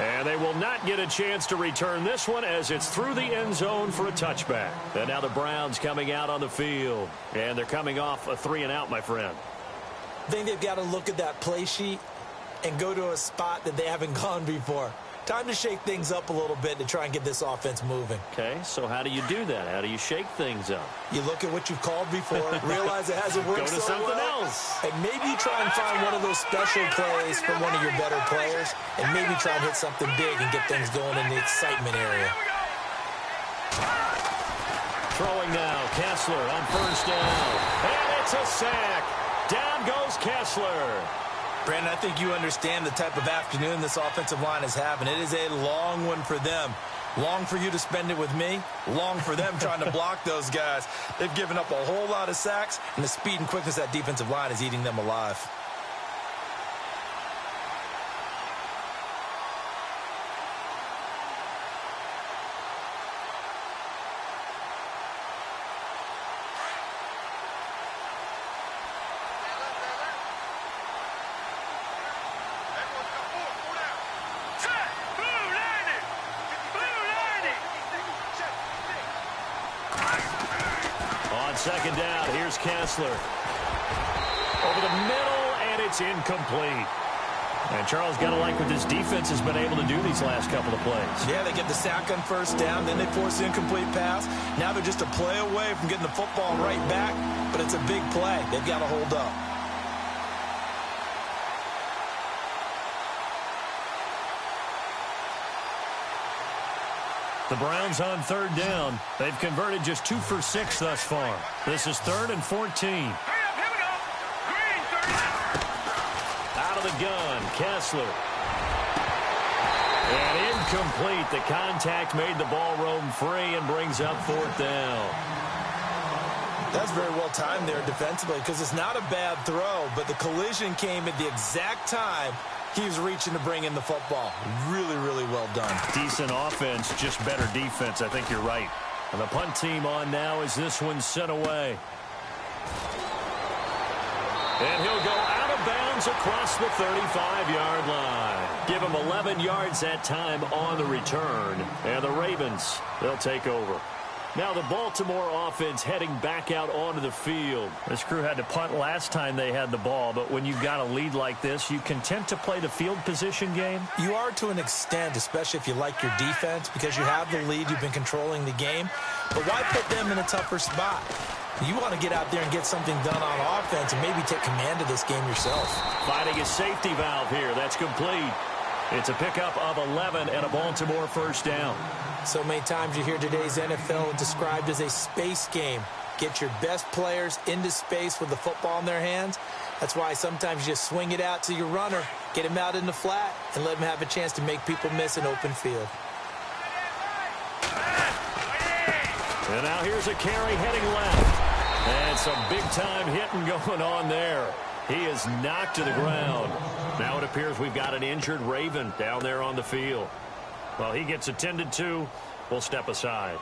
And they will not get a chance to return this one as it's through the end zone for a touchback. And now the Browns coming out on the field. And they're coming off a 3-and-out, my friend. I think they've got to look at that play sheet and go to a spot that they haven't gone before. Time to shake things up a little bit to try and get this offense moving. Okay, so how do you do that? How do you shake things up? You look at what you've called before, realize it hasn't worked Go to so something well, else. and maybe you try and find one of those special plays from one of your better players, and maybe try and hit something big and get things going in the excitement area. Throwing now, Kessler on first down. And it's a sack. Down goes Kessler. Brandon, I think you understand the type of afternoon this offensive line is having. It is a long one for them. Long for you to spend it with me. Long for them trying to block those guys. They've given up a whole lot of sacks, and the speed and quickness of that defensive line is eating them alive. Second down, here's Kessler. Over the middle, and it's incomplete. And Charles, got to like what this defense has been able to do these last couple of plays. Yeah, they get the sack on first down, then they force the incomplete pass. Now they're just a play away from getting the football right back, but it's a big play. They've got to hold up. The Browns on third down. They've converted just 2 for 6 thus far. This is 3rd and 14. Out of the gun, Kessler. And incomplete. The contact made the ball roam free and brings up 4th down. That's very well timed there defensively because it's not a bad throw, but the collision came at the exact time he was reaching to bring in the football. Really, really well done. Decent offense, just better defense. I think you're right. And the punt team on now as this one's sent away. And he'll go out of bounds across the 35-yard line. Give him 11 yards that time on the return. And the Ravens, they'll take over. Now the Baltimore offense heading back out onto the field. This crew had to punt last time they had the ball, but when you've got a lead like this, you content to play the field position game? You are to an extent, especially if you like your defense, because you have the lead, you've been controlling the game. But why put them in a tougher spot? You want to get out there and get something done on offense and maybe take command of this game yourself. Finding a safety valve here. That's complete. It's a pickup of 11 and a Baltimore first down. So many times you hear today's NFL described as a space game. Get your best players into space with the football in their hands. That's why sometimes you just swing it out to your runner, get him out in the flat, and let him have a chance to make people miss an open field. And now here's a carry heading left. And some big-time hitting going on there. He is knocked to the ground. Now it appears we've got an injured Raven down there on the field. Well, he gets attended to. We'll step aside.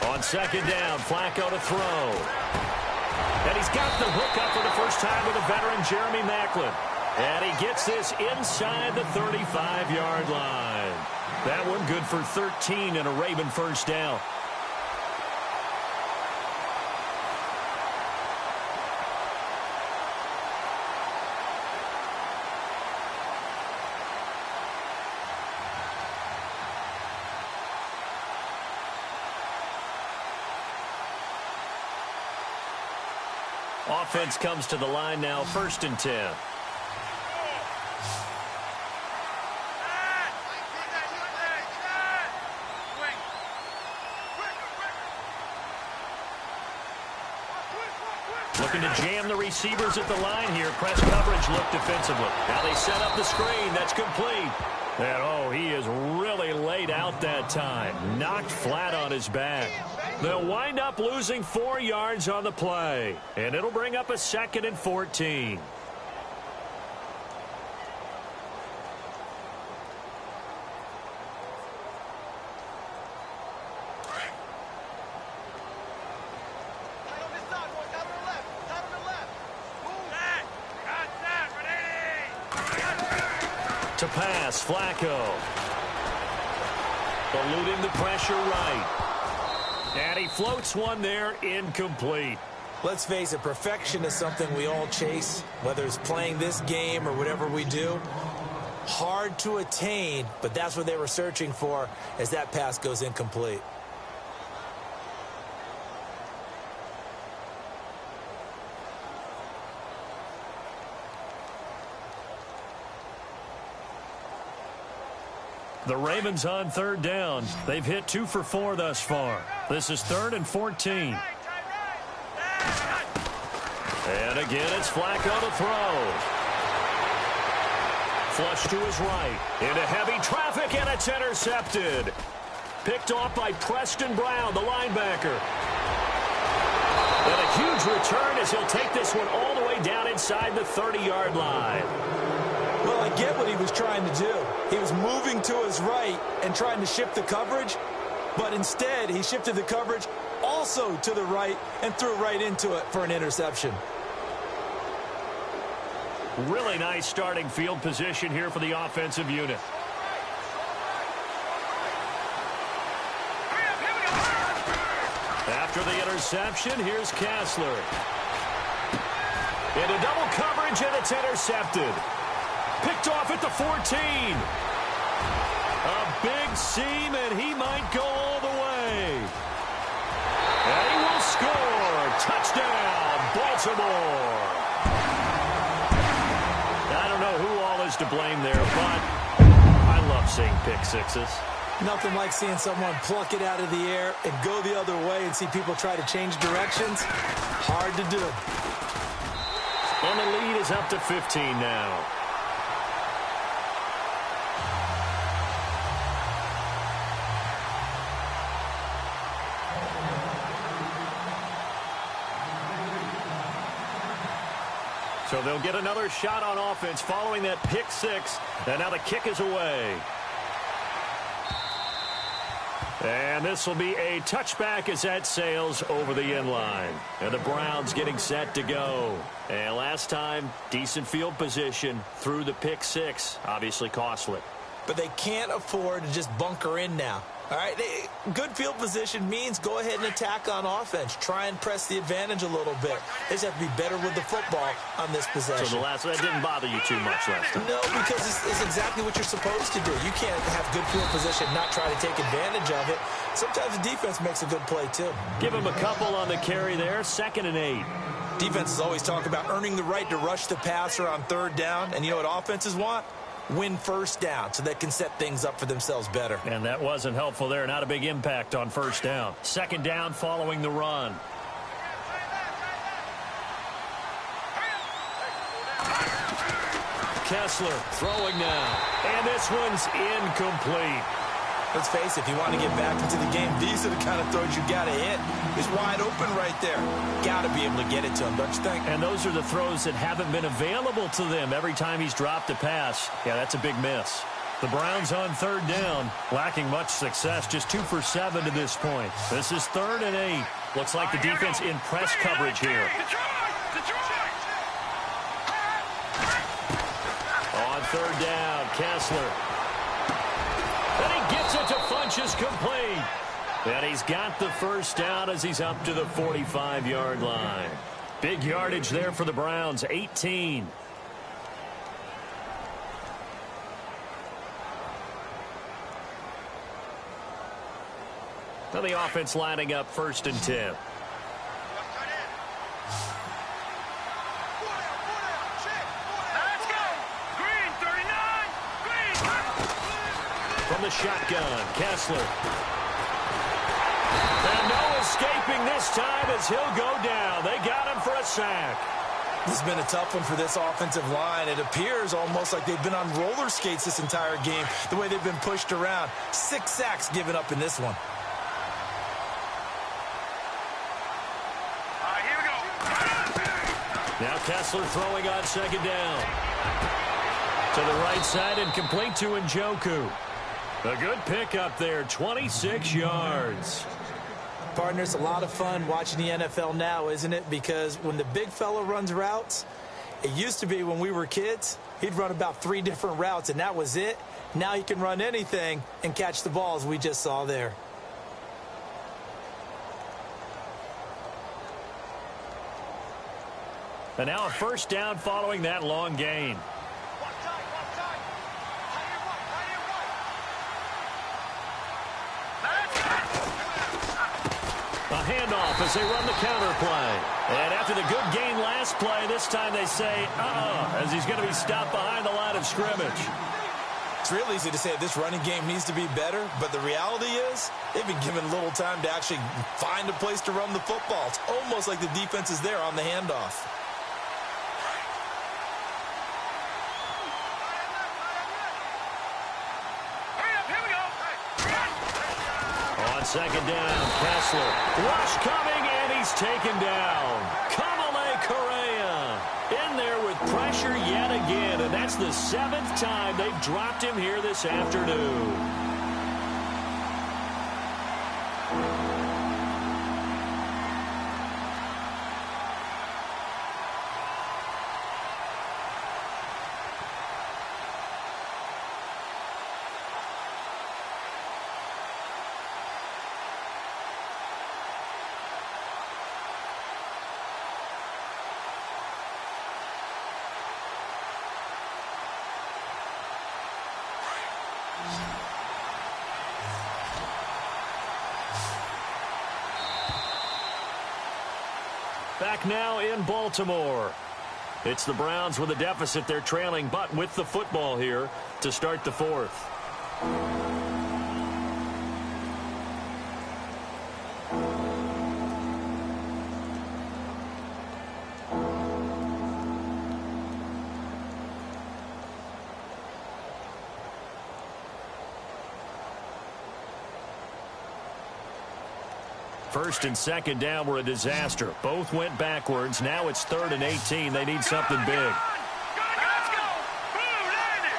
On second down, Flacco to throw. And he's got the hook up for the first time with a veteran, Jeremy Maclin. And he gets this inside the 35-yard line. That one good for 13 and a Raven first down. Offense comes to the line now, 1st and 10. Looking to jam the receivers at the line here. Press coverage look defensively. Now they set up the screen. That's complete. And, oh, he is really laid out that time. Knocked flat on his back. They'll wind up losing 4 yards on the play. And it'll bring up a 2nd and 14. To pass, Flacco. Eluding the pressure right. And he floats one there, incomplete. Let's face it, perfection is something we all chase, whether it's playing this game or whatever we do. Hard to attain, but that's what they were searching for as that pass goes incomplete. The Ravens on 3rd down. They've hit 2 for 4 thus far. This is 3rd and 14. And again, it's Flacco to throw. Flush to his right. Into heavy traffic, and it's intercepted. Picked off by Preston Brown, the linebacker. And a huge return as he'll take this one all the way down inside the 30-yard line. Well, I get what he was trying to do. He was moving to his right and trying to shift the coverage, but instead he shifted the coverage also to the right and threw right into it for an interception. Really nice starting field position here for the offensive unit. After the interception, here's Kessler. Into double coverage, and it's intercepted. Picked off at the 14. A big seam, and he might go all the way. And he will score. Touchdown, Baltimore. I don't know who all is to blame there, but I love seeing pick sixes. Nothing like seeing someone pluck it out of the air and go the other way and see people try to change directions. Hard to do. And the lead is up to 15 now. So they'll get another shot on offense following that pick six. And now the kick is away. And this will be a touchback as that sails over the end line. And the Browns getting set to go. And last time, decent field position through the pick six. Obviously costly. But they can't afford to just bunker in now. All right, good field position means go ahead and attack on offense. Try and press the advantage a little bit. They just have to be better with the football on this possession. So that didn't bother you too much last time? No, because it's exactly what you're supposed to do. You can't have good field position, not try to take advantage of it. Sometimes the defense makes a good play, too. Give him a couple on the carry there, 2nd and 8. Defenses always talk about earning the right to rush the passer on 3rd down. And you know what offenses want? Win 1st down so they can set things up for themselves better. And that wasn't helpful there. Not a big impact on 1st down. 2nd down following the run. Kessler throwing now. And this one's incomplete. Let's face it, if you want to get back into the game, these are the kind of throws you got to hit. He's wide open right there. Got to be able to get it to him, don't you think? And those are the throws that haven't been available to them every time he's dropped a pass. Yeah, that's a big miss. The Browns on 3rd down, lacking much success, just 2 for 7 to this point. This is 3rd and 8. Looks like the defense in press coverage here. On 3rd down, Kessler. And he gets it to Funchess complete. And he's got the 1st down as he's up to the 45-yard line. Big yardage there for the Browns, 18. Now the offense lining up 1st and 10. from the shotgun. Kessler. And no escaping this time as he'll go down. They got him for a sack. This has been a tough one for this offensive line. It appears almost like they've been on roller skates this entire game, the way they've been pushed around. 6 sacks given up in this one. Here we go. Now Kessler throwing on second down. To the right side and complete to Njoku. A good pickup there, 26 yards. Partners, a lot of fun watching the NFL now, isn't it? Because when the big fella runs routes, it used to be when we were kids, he'd run about 3 different routes, and that was it. Now he can run anything and catch the balls we just saw there. And now a first down following that long gain. A handoff as they run the counter play. And after the good gain last play, this time they say, as he's going to be stopped behind the line of scrimmage. It's real easy to say this running game needs to be better, but the reality is they've been given little time to actually find a place to run the football. It's almost like the defense is there on the handoff. Second down, Kessler. Rush coming, and he's taken down. Kamale Correa in there with pressure yet again, and that's the 7th time they've dropped him here this afternoon. Back now in Baltimore. It's the Browns with a deficit. They're trailing, but with the football here to start the 4th. First and second down were a disaster. Both went backwards. Now it's 3rd and 18. They need something big. Let's go. Blue landed.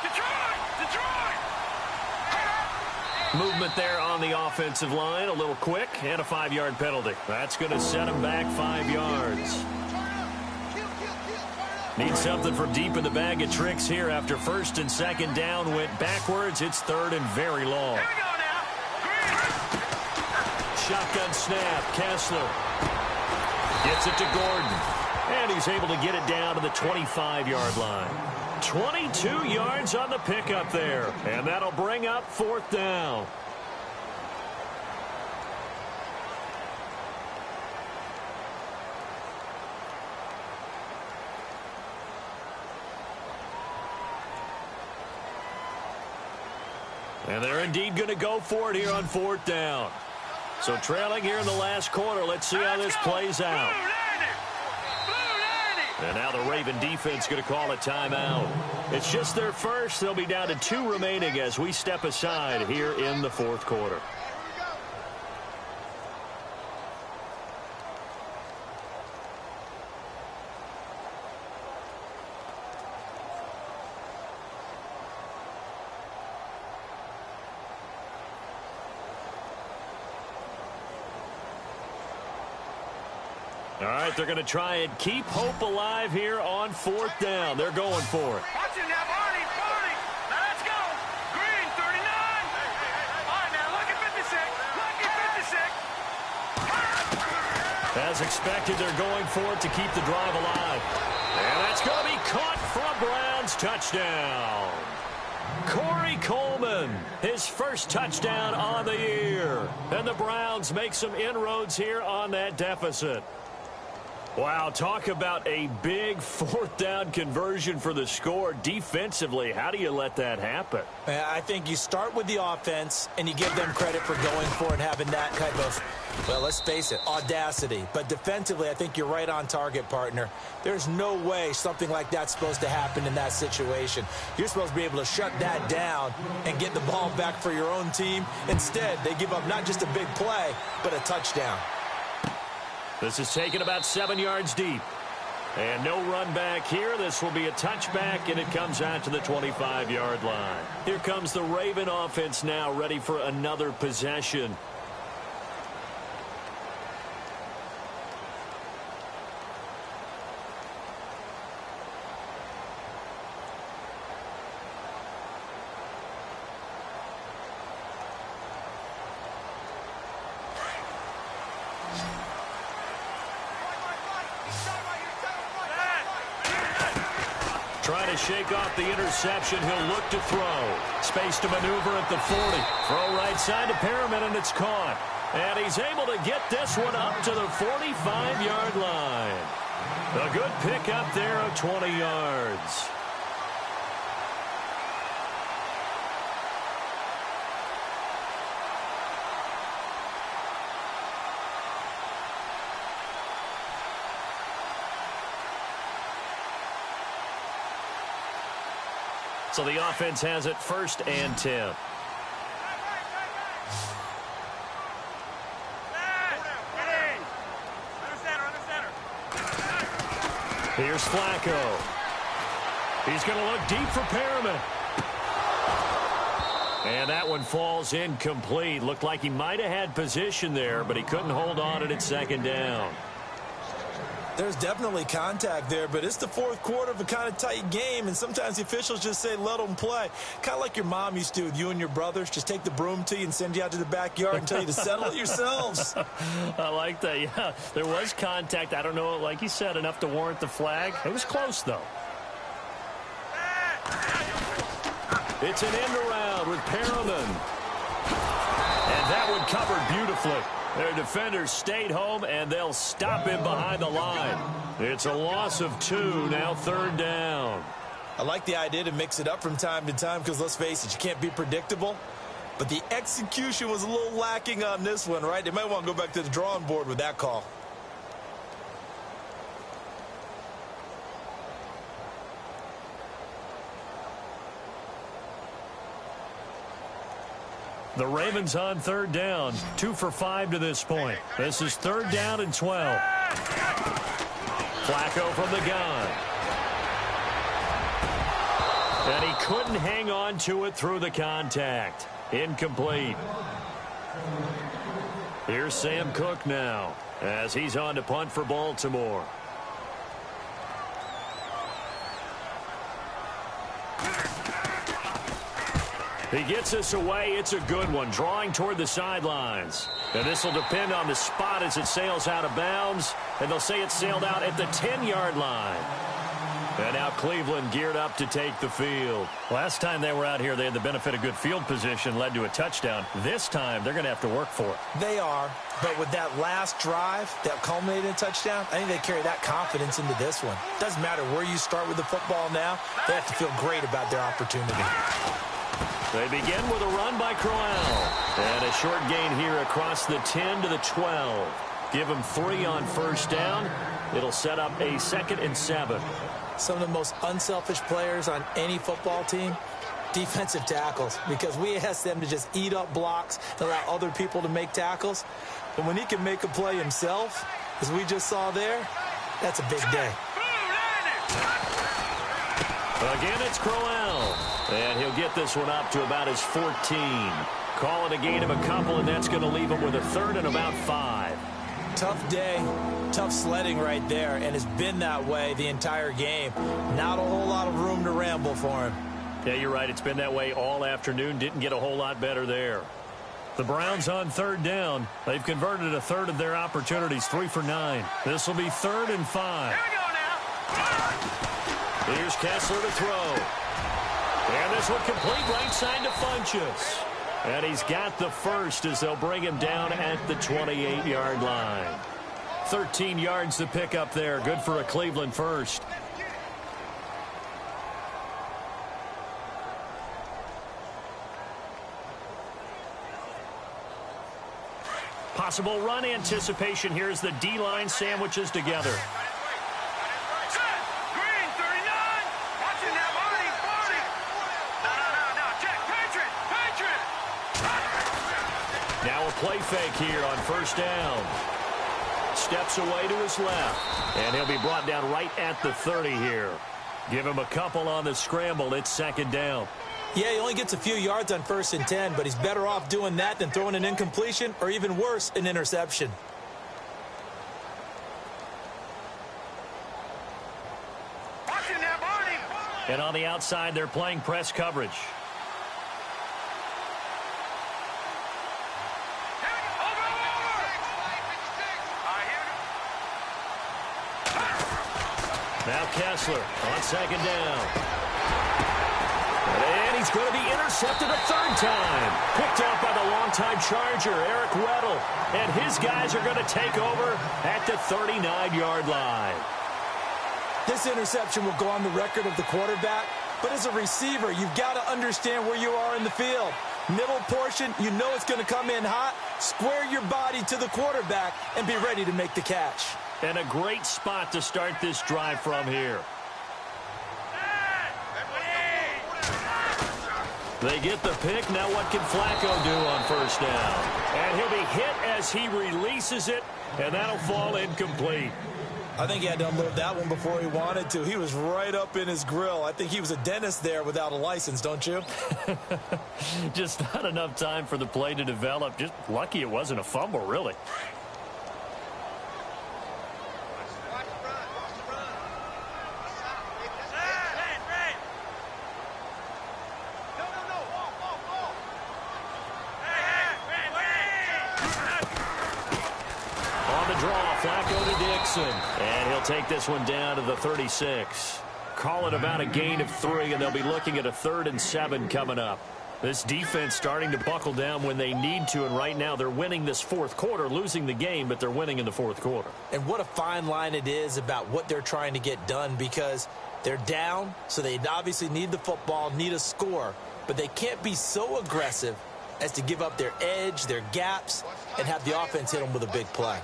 Detroit. Movement there on the offensive line. A little quick and a 5-yard penalty. That's going to set them back 5 yards. Need something from deep in the bag of tricks here after first and second down went backwards. It's 3rd and very long. Here we go now. Shotgun snap. Kessler gets it to Gordon. And he's able to get it down to the 25-yard line. 22 yards on the pickup there. And that'll bring up 4th down. And they're indeed going to go for it here on 4th down. So trailing here in the last quarter. Let's see how this plays out. And now the Raven defense going to call a timeout. It's just their first. They'll be down to 2 remaining as we step aside here in the 4th quarter. All right, they're going to try and keep hope alive here on 4th down. They're going for it. Watch it now, Barney. Now let's go. Green, 39. All right, now look at 56. As expected, they're going for it to keep the drive alive. And that's going to be caught from Browns. Touchdown. Corey Coleman, his first touchdown on the year. And the Browns make some inroads here on that deficit. Wow, talk about a big fourth down conversion for the score. Defensively, how do you let that happen? I think you start with the offense, and you give them credit for going for it and having that type of, well, let's face it, audacity. But defensively, I think you're right on target, partner. There's no way something like that's supposed to happen in that situation. You're supposed to be able to shut that down and get the ball back for your own team. Instead, they give up not just a big play, but a touchdown. This is taken about 7 yards deep. And no run back here. This will be a touchback, and it comes out to the 25-yard line. Here comes the Raven offense now, ready for another possession. Trying to shake off the interception. He'll look to throw. Space to maneuver at the 40. Throw right side to Perriman, and it's caught. And he's able to get this one up to the 45-yard line. A good pickup there of 20 yards. So the offense has it 1st and 10. Here's Flacco. He's going to look deep for Perriman. And that one falls incomplete. Looked like he might have had position there, but he couldn't hold on at 2nd down. There's definitely contact there, but it's the fourth quarter of a kind of tight game, and sometimes the officials just say, let them play. Kind of like your mom used to with you and your brothers. Just take the broom to you and send you out to the backyard and tell you to settle it yourselves. I like that, yeah. There was contact. I don't know, like you said, enough to warrant the flag. It was close, though. It's an end around with Perriman. And that one covered beautifully. Their defenders stayed home, and they'll stop him behind the line. It's a loss of 2, now 3rd down. I like the idea to mix it up from time to time because, let's face it, you can't be predictable. But the execution was a little lacking on this one, right? They might want to go back to the drawing board with that call. The Ravens on 3rd down, 2 for 5 to this point. This is 3rd down and 12. Flacco from the gun. And he couldn't hang on to it through the contact. Incomplete. Here's Sam Cook now as he's on to punt for Baltimore. He gets this away. It's a good one, drawing toward the sidelines. And this will depend on the spot as it sails out of bounds. And they'll say it sailed out at the 10-yard line. And now Cleveland geared up to take the field. Last time they were out here, they had the benefit of good field position, led to a touchdown. This time, they're going to have to work for it. They are, but with that last drive that culminated in a touchdown, I think they carry that confidence into this one. Doesn't matter where you start with the football now, they have to feel great about their opportunity. They begin with a run by Crowell. And a short gain here across the 10 to the 12. Give them 3 on 1st down. It'll set up a 2nd and 7. Some of the most unselfish players on any football team, defensive tackles, because we ask them to just eat up blocks and allow other people to make tackles. But when he can make a play himself, as we just saw there, that's a big day. Again, it's Crowell. And he'll get this one up to about his 14. Call it a gain of a couple, and that's going to leave him with a 3rd and about 5. Tough day, tough sledding right there, and it's been that way the entire game. Not a whole lot of room to ramble for him. Yeah, you're right. It's been that way all afternoon. Didn't get a whole lot better there. The Browns on 3rd down. They've converted a 3rd of their opportunities, 3 for 9. This will be 3rd and 5. Here we go now. Here's Kessler to throw. And this one complete right side to Funchess. And he's got the 1st as they'll bring him down at the 28-yard line. 13 yards to pick up there. Good for a Cleveland first. Possible run anticipation here as the D-line sandwiches together. Green, 39. Watching that, Marty, 40. No, check. Patriot. Now a play fake here on first down. Steps away to his left. And he'll be brought down right at the 30 here. Give him a couple on the scramble. It's second down. Yeah, he only gets a few yards on 1st and 10, but he's better off doing that than throwing an incompletion or even worse, an interception. Watching that, Marty. And on the outside, they're playing press coverage. Now Kessler on second down. And he's going to be intercepted a third time. Picked up by the longtime Charger, Eric Weddle. And his guys are going to take over at the 39-yard line. This interception will go on the record of the quarterback, but as a receiver, you've got to understand where you are in the field. Middle portion, you know it's going to come in hot. Square your body to the quarterback and be ready to make the catch. And a great spot to start this drive from here. They get the pick. Now what can Flacco do on first down? And he'll be hit as he releases it, and that'll fall incomplete. I think he had to unload that one before he wanted to. He was right up in his grill. I think he was a dentist there without a license, don't you? Just not enough time for the play to develop. Just lucky it wasn't a fumble, really. And he'll take this one down to the 36. Call it about a gain of 3, and they'll be looking at a 3rd and 7 coming up. This defense starting to buckle down when they need to, and right now they're winning this fourth quarter, losing the game, but they're winning in the fourth quarter. And what a fine line it is about what they're trying to get done, because they're down, so they obviously need the football, need a score, but they can't be so aggressive as to give up their edge, their gaps, and have the offense hit them with a big play.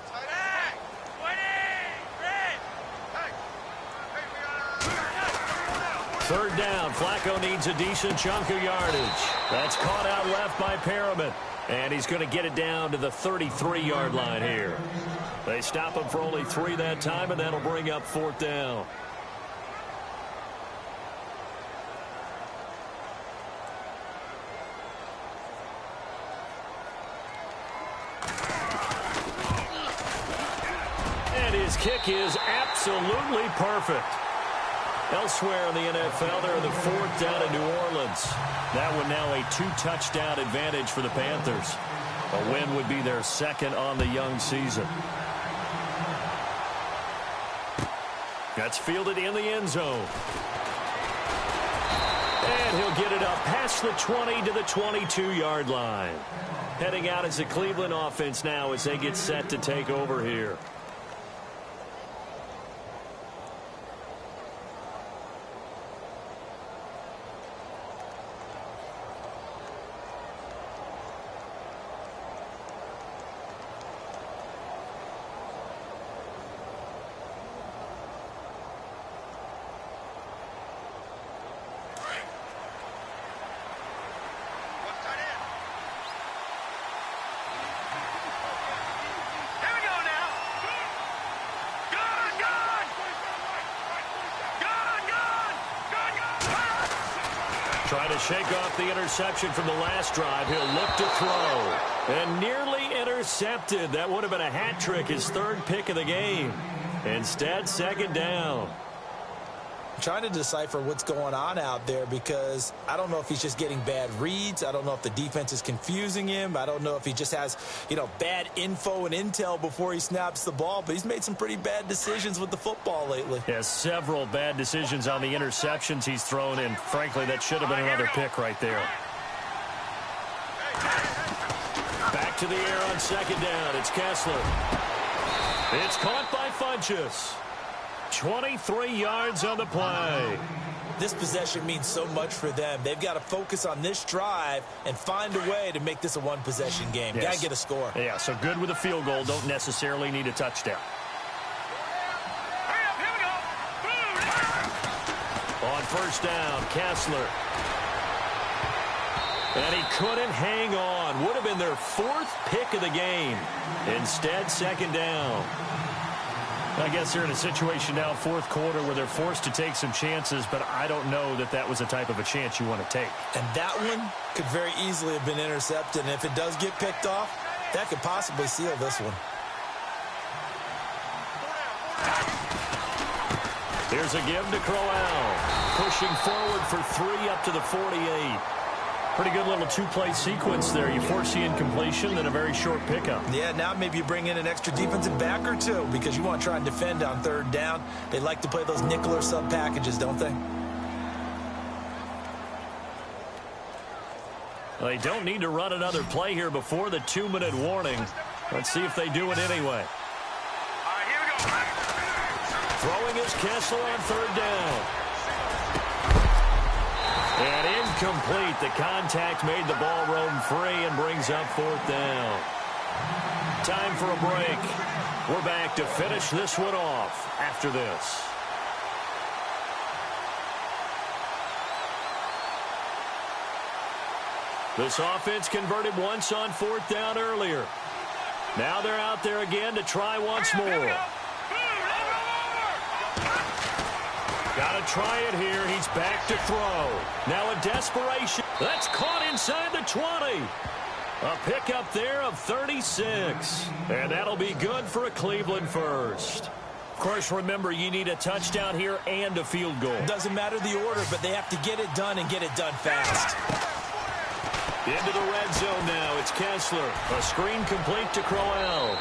Third down. Flacco needs a decent chunk of yardage. That's caught out left by Perriman. And he's going to get it down to the 33-yard line here. They stop him for only 3 that time, and that'll bring up 4th down. And his kick is absolutely perfect. Elsewhere in the NFL, they're in the 4th down in New Orleans. That one now a 2-touchdown advantage for the Panthers. A win would be their 2nd on the young season. That's fielded in the end zone. And he'll get it up past the 20 to the 22-yard line. Heading out as a Cleveland offense now as they get set to take over here. Trying to shake off the interception from the last drive. He'll look to throw. And nearly intercepted. That would have been a hat trick, his 3rd pick of the game. Instead, 2nd down. I'm trying to decipher what's going on out there, because I don't know if he's just getting bad reads. I don't know if the defense is confusing him. I don't know if he just has, bad info and intel before he snaps the ball. But he's made some pretty bad decisions with the football lately. Yes, several bad decisions on the interceptions he's thrown, and frankly, that should have been another pick right there. Back to the air on 2nd down. It's Kessler. It's caught by Funchess. 23 yards on the play. This possession means so much for them. They've got to focus on this drive and find a way to make this a one-possession game. Yes. Got to get a score. Yeah, so good with a field goal. Don't necessarily need a touchdown. Hurry up, here we go. On first down, Kessler. And he couldn't hang on. Would have been their 4th pick of the game. Instead, second down. I guess they're in a situation now, 4th quarter, where they're forced to take some chances, but I don't know that that was the type of a chance you want to take. And that one could very easily have been intercepted. And if it does get picked off, that could possibly seal this one. Here's a give to Crowell. Pushing forward for 3 up to the 48. Pretty good little 2-play sequence there. You force the incompletion, then a very short pickup. Yeah, now maybe you bring in an extra defensive back or two because you want to try and defend on 3rd down. They like to play those nickel or sub packages, don't they? Well, they don't need to run another play here before the 2-minute warning. Let's see if they do it anyway. All right, here we go. Throwing is Kessler on 3rd down. And incomplete. The contact made the ball roam free and brings up 4th down. Time for a break. We're back to finish this one off after this. This offense converted once on 4th down earlier. Now they're out there again to try once more. Got to try it here. He's back to throw. Now a desperation. That's caught inside the 20. A pickup there of 36. And that'll be good for a Cleveland first. Of course, remember, you need a touchdown here and a field goal. Doesn't matter the order, but they have to get it done and get it done fast. Into the red zone now. It's Kessler. A screen complete to Crowell.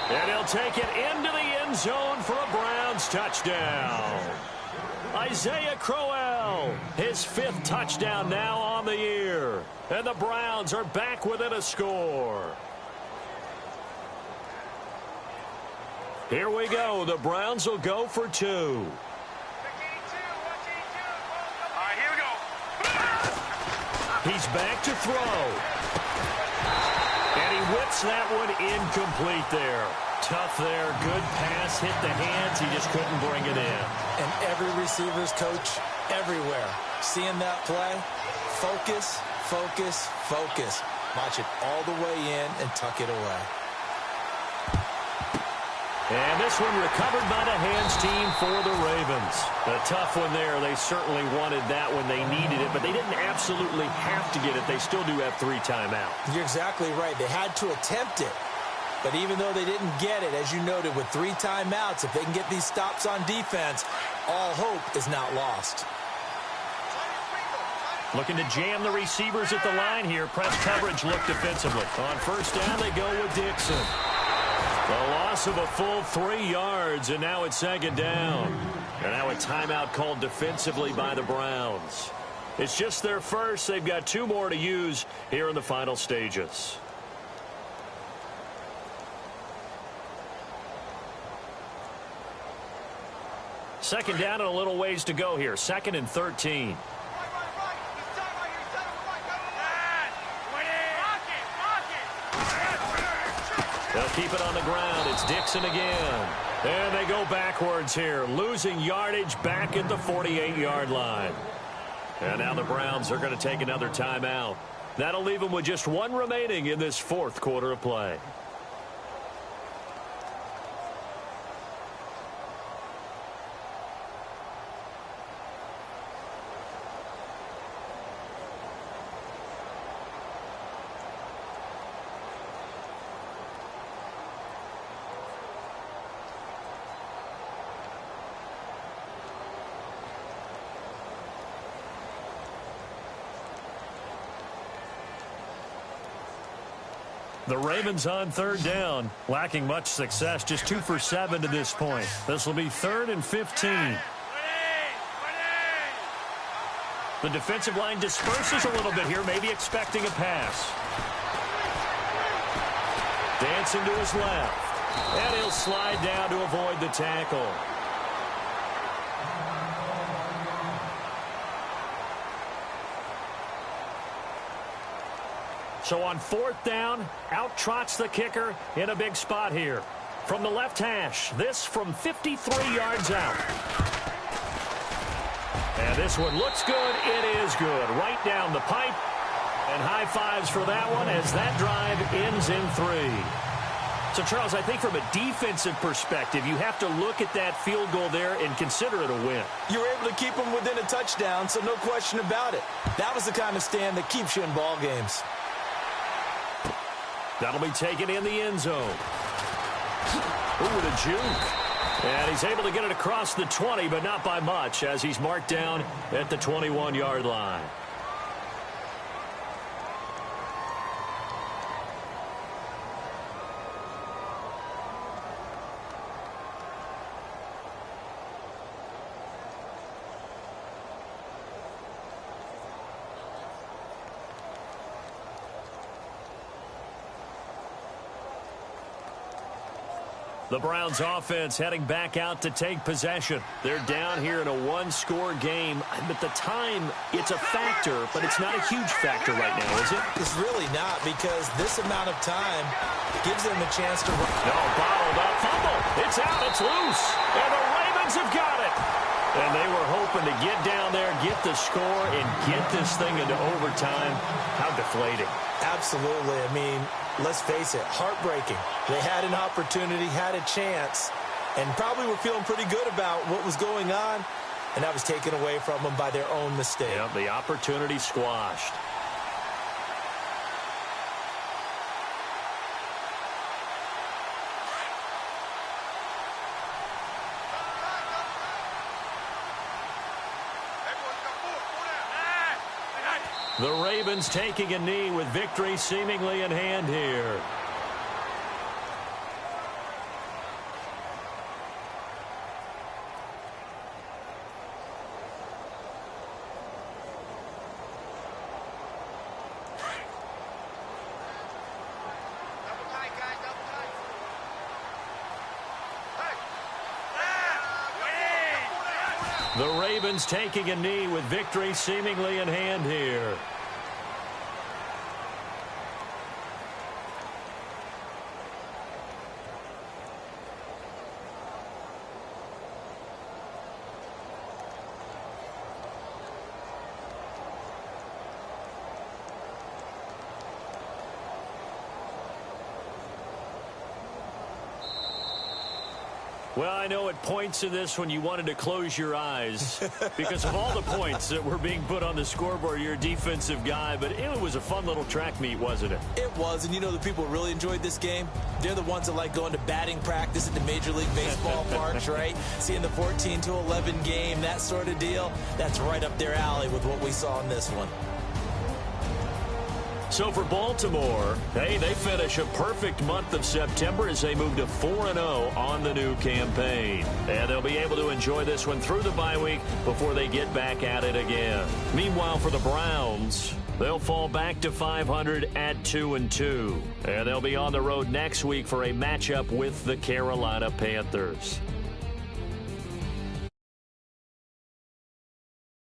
And he'll take it into the end zone for a Browns touchdown. Isaiah Crowell, his 5th touchdown now on the year. And the Browns are back within a score. Here we go. The Browns will go for 2. All right, here we go. He's back to throw. And he whips that one incomplete there. Tough there. Good pass. Hit the hands. He just couldn't bring it in. And every receiver's coach everywhere. Seeing that play, focus, focus, focus. Watch it all the way in and tuck it away. And this one recovered by the hands team for the Ravens. A tough one there. They certainly wanted that when they needed it, but they didn't absolutely have to get it. They still do have 3 timeouts. You're exactly right. They had to attempt it. But even though they didn't get it, as you noted, with 3 timeouts, if they can get these stops on defense, all hope is not lost. Looking to jam the receivers at the line here. Press coverage look defensively. On first down, they go with Dixon. A loss of a full 3 yards, and now it's 2nd down. And now a timeout called defensively by the Browns. It's just their first. They've got 2 more to use here in the final stages. Second down and a little ways to go here. 2nd and 13. They'll keep it on the ground. It's Dixon again. And they go backwards here, losing yardage back at the 48-yard line. And now the Browns are going to take another timeout. That'll leave them with just 1 remaining in this 4th quarter of play. The Ravens on 3rd down, lacking much success, just 2 for 7 to this point. This will be 3rd and 15. The defensive line disperses a little bit here, maybe expecting a pass. Dancing to his left. And he'll slide down to avoid the tackle. So on 4th down, out trots the kicker in a big spot here. From the left hash, this from 53 yards out. And this one looks good. It is good. Right down the pipe. And high fives for that one as that drive ends in 3. So, Charles, I think from a defensive perspective, you have to look at that field goal there and consider it a win. You were able to keep them within a touchdown, so no question about it. That was the kind of stand that keeps you in ball games. That'll be taken in the end zone. Ooh, the juke. And he's able to get it across the 20, but not by much, as he's marked down at the 21-yard line. The Browns offense heading back out to take possession. They're down here in a one-score game. But the time, it's a factor, but it's not a huge factor right now, is it? It's really not, because this amount of time gives them a chance to run. No, bottled up, fumble. It's out, it's loose. And the Ravens have got it. And they were hoping to get down there, get the score, and get this thing into overtime. How deflating. Absolutely. I mean, let's face it, heartbreaking. They had an opportunity, had a chance, and probably were feeling pretty good about what was going on, and that was taken away from them by their own mistake. Yep, the opportunity squashed. The Ravens taking a knee with victory seemingly in hand here. The Ravens taking a knee with victory seemingly in hand here. Well, I know at points in this when you wanted to close your eyes because of all the points that were being put on the scoreboard. You're a defensive guy, but it was a fun little track meet, wasn't it? It was, and you know the people who really enjoyed this game? They're the ones that like going to batting practice at the Major League Baseball parks, right? Seeing the 14-11 game, that sort of deal. That's right up their alley with what we saw in this one. So for Baltimore, hey, they finish a perfect month of September as they move to 4-0 on the new campaign. And they'll be able to enjoy this one through the bye week before they get back at it again. Meanwhile, for the Browns, they'll fall back to 500 at 2-2. And they'll be on the road next week for a matchup with the Carolina Panthers.